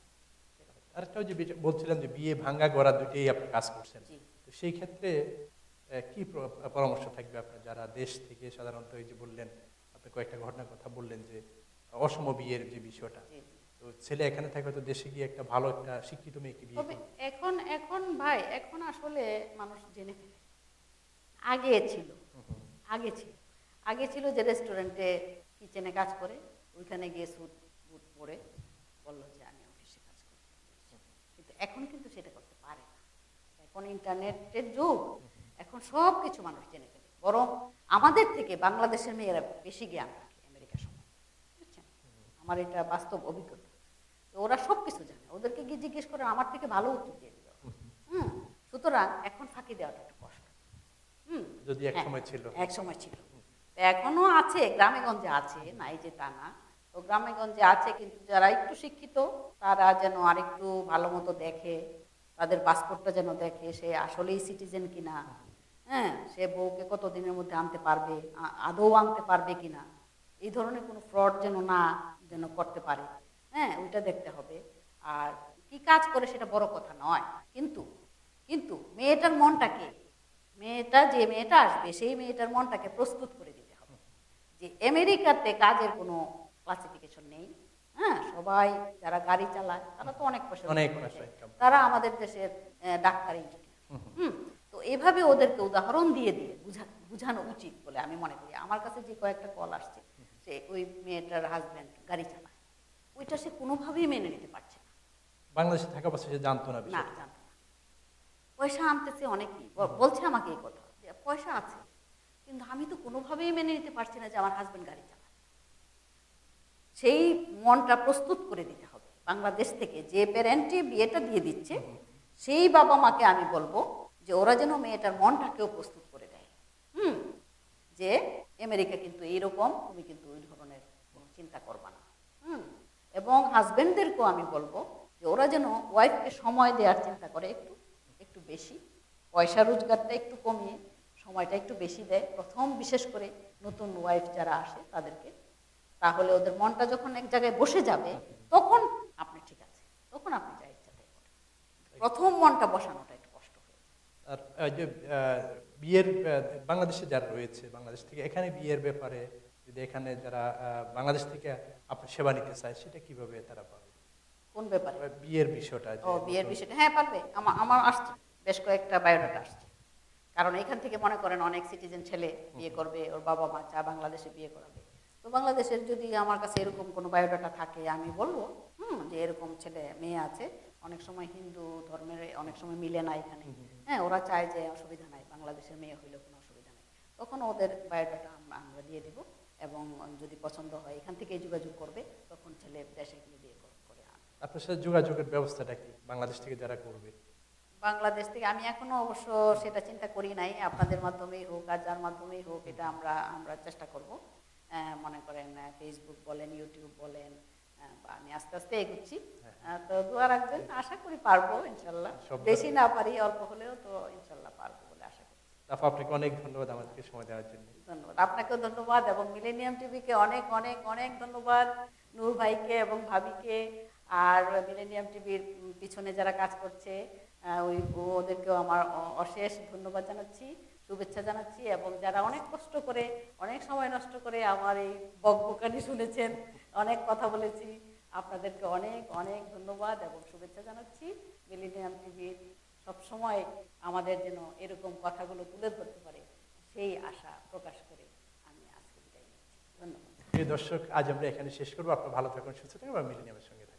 সেটা হচ্ছে। আরেকটা ওই যে বলছিলাম যে বিয়ে ভাঙ্গা গড়া দুইটাই আপনি কাজ করছেন, জি। তো সেই ক্ষেত্রে কি পরামর্শ থাকবে আপনার, যারা দেশ থেকে সাধারণত এই যে বললেন, আপনি কয়েকটা ঘটনার কথা বললেন যে অসম বিয়ের যে বিষয়টা, জি, জি। তো ছেলে এখানে থাকে হয়তো দেশে গিয়ে একটা ভালো একটা শিক্ষিত মেয়েকে বিয়ে তবে করবে। এখন এখন ভাই এখন আসলে মানুষ জেনে ফেলে। আগে ছিল আগে ছিল আগে ছিল যে রেস্টুরেন্টে কিচেনে কাজ করে, ওইখানে গিয়ে স্যুট বুট পরে বললো যে আমি অফিসে কাজ করি। কিন্তু এখন কিন্তু সেটা করতে পারে না। এখন ইন্টারনেটের যুগ, এখন সব কিছু মানুষ জেনে ফেলে। বরং আমাদের থেকে বাংলাদেশের মেয়েরা বেশি জ্ঞান রাখে আমেরিকা সম্বন্ধে, বুঝছেন? আমার এটা বাস্তব অভিজ্ঞতা। তো ওরা সব কিছু জানে, ওদেরকে গিয়ে জিজ্ঞেস করে আমার থেকে ভালো উত্তর দিয়ে দিবে। সুতরাং এখন ফাঁকি দেওয়াটা একটু কষ্ট। যদি এক হ্যাঁ, সময় ছিল। এক সময় ছিল। তো এখনো আছে, গ্রামে গঞ্জে আছে, নাই যে তা না। তো গ্রামে গঞ্জে আছে, কিন্তু যারা একটু শিক্ষিত তারা যেন আরেকটু ভালো মতো দেখে, তাদের পাসপোর্টটা যেন দেখে সে আসলেই সিটিজেন কিনা, হ্যাঁ, সে বউকে কতদিনের মধ্যে আনতে পারবে, আদৌ আনতে পারবে কিনা, এই ধরনের কোনো ফ্রড যেন করতে পারে, হ্যাঁ, ওইটা দেখতে হবে। আর কি কাজ করে সেটা বড় কথা নয়, কিন্তু কিন্তু মেয়েটার মনটাকে, যে মেয়েটা আসবে সেই মেয়েটার মনটাকে প্রস্তুত করে দিতে হবে যে আমেরিকাতে কাজের কোনো ক্লাসিফিকেশন নেই। হ্যাঁ, সবাই যারা গাড়ি চালায় তারা তো অনেক পয়সা অনেক রোজগার পয়সা করে। income। তারা আমাদের দেশের ডাক্তার, ইঞ্জিনিয়ার। তো এভাবে ওদেরকে উদাহরণ দিয়ে দিয়ে বুঝানো উচিত বলে আমি মনে করি। আমার কাছে যে কয়েকটা কল আসছে, সে ওই মেয়েটার হাজব্যান্ড গাড়ি চালায়, ওইটা সে কোনোভাবেই মেনে নিতে পারছে না। বাংলাদেশে থাকা অবস্থা সে জানতো না না, বিষয়টা। জানতো না। পয়সা আনতেছে অনেকেই, বলছে আমাকে এই কথা যে পয়সা আছে, কিন্তু আমি তো কোনোভাবেই মেনে নিতে পারছি না যে আমার হাজবেন্ড গাড়ি চালায়। সেই মনটা প্রস্তুত করে দিতে হবে বাংলাদেশ থেকে। যে প্যারেন্টই বিয়েটা দিয়ে দিচ্ছে সেই বাবা মাকে আমি বলবো যে ওরা যেন মেয়েটার মনটাকেও প্রস্তুত করে দেয়, যে আমেরিকা কিন্তু এইরকম, তুমি কিন্তু ওই ধরনের কোনো চিন্তা করবা না। এবং হাজবেন্ডদেরকেও আমি বলবো যে ওরা যেন ওয়াইফকে সময় দেওয়ার চিন্তা করে, একটু একটু বেশি, পয়সা রোজগারটা একটু কমিয়ে সময়টা একটু বেশি দেয় প্রথম, বিশেষ করে নতুন ওয়াইফ যারা আসে তাদেরকে। তাহলে ওদের মনটা যখন এক জায়গায় বসে যাবে তখন আপনি ঠিক আছে, তখন আপনি যা ইচ্ছা তাই করেন। প্রথম মনটা বসানোটা একটু কষ্ট হয়ে যায়। আর এই যে বিয়ের বাংলাদেশে যারা রয়েছে, বাংলাদেশ থেকে এখানে বিয়ের ব্যাপারে যদি এখানে যারা বাংলাদেশ থেকে আপনার সেবা নিতে চায়, সেটা কিভাবে তারা পাবে? কোন ব্যাপারে? বিয়ের বিষয়টা ও, বিয়ের বিষয়টা, হ্যাঁ পারবে। আমার আসছে বেশ কয়েকটা বায়োডাটা আসছে। কারণ এখান থেকে মনে করেন অনেক সিটিজেন ছেলে বিয়ে করবে, ওর বাবা মা চা বাংলাদেশে বিয়ে করাবে। তো বাংলাদেশের যদি আমার কাছে এরকম কোনো বায়োডাটা থাকে, আমি বলবো যে এরকম ছেলে মেয়ে আছে, অনেক সময় হিন্দু ধর্মের অনেক সময় মিলে না এখানে, হ্যাঁ, ওরা চায় যে অসুবিধা নাই, বাংলাদেশের মেয়ে হইলেও কোনো অসুবিধা নেই, তখন ওদের বায়োডাটা আমরা দিয়ে দিব। এবং যদি পছন্দ হয় এখান থেকেই যোগাযোগ করবে, তখন ছেলে দেশে গিয়ে বিয়ে করে আনবে। আপনার সাথে যোগাযোগের ব্যবস্থাটা কি বাংলাদেশ থেকে যারা করবে? বাংলাদেশ থেকে আমি এখনো অবশ্য সেটা চিন্তা করি নাই। আপনাদের মাধ্যমেই হোক আর যার মাধ্যমেই হোক, এটা আমরা চেষ্টা করব। মনে করেন ফেসবুক বলেন, ইউটিউব বলেন, বা আমি আস্তে আস্তে এগুচ্ছি। তো দোয়া রাখবেন, আশা করি পারবো ইনশাল্লাহ। বেশি না পারি, অল্প হলেও তো ইনশাল্লাহ পারবো বলে আশা করি। আপা, আপনাকে অনেক ধন্যবাদ আমাদেরকে সময় দেওয়ার জন্য। ধন্যবাদ, আপনাকেও ধন্যবাদ, এবং মিলেনিয়াম টিভিকে অনেক অনেক অনেক ধন্যবাদ, নূর ভাইকে এবং ভাবিকে, আর মিলেনিয়াম টিভির পিছনে যারা কাজ করছে ওদেরকেও আমার অশেষ ধন্যবাদ জানাচ্ছি, শুভেচ্ছা জানাচ্ছি। এবং যারা অনেক কষ্ট করে, অনেক সময় নষ্ট করে আমার এই বকবকানি শুনেছেন, অনেক কথা বলেছি, আপনাদেরকে অনেক অনেক ধন্যবাদ এবং শুভেচ্ছা জানাচ্ছি। মিলেনিয়াম টিভির সবসময় আমাদের যেন এরকম কথাগুলো তুলে ধরতে পারে, সেই আশা প্রকাশ করে আমি আজকে বিদায় নিচ্ছি। ধন্যবাদ। প্রিয় দর্শক, আজ আমরা এখানে শেষ করবো। আপনারা ভালো থাকুন, সুস্থ থাকুন, মিলেনিয়ামের সঙ্গে থাকুন।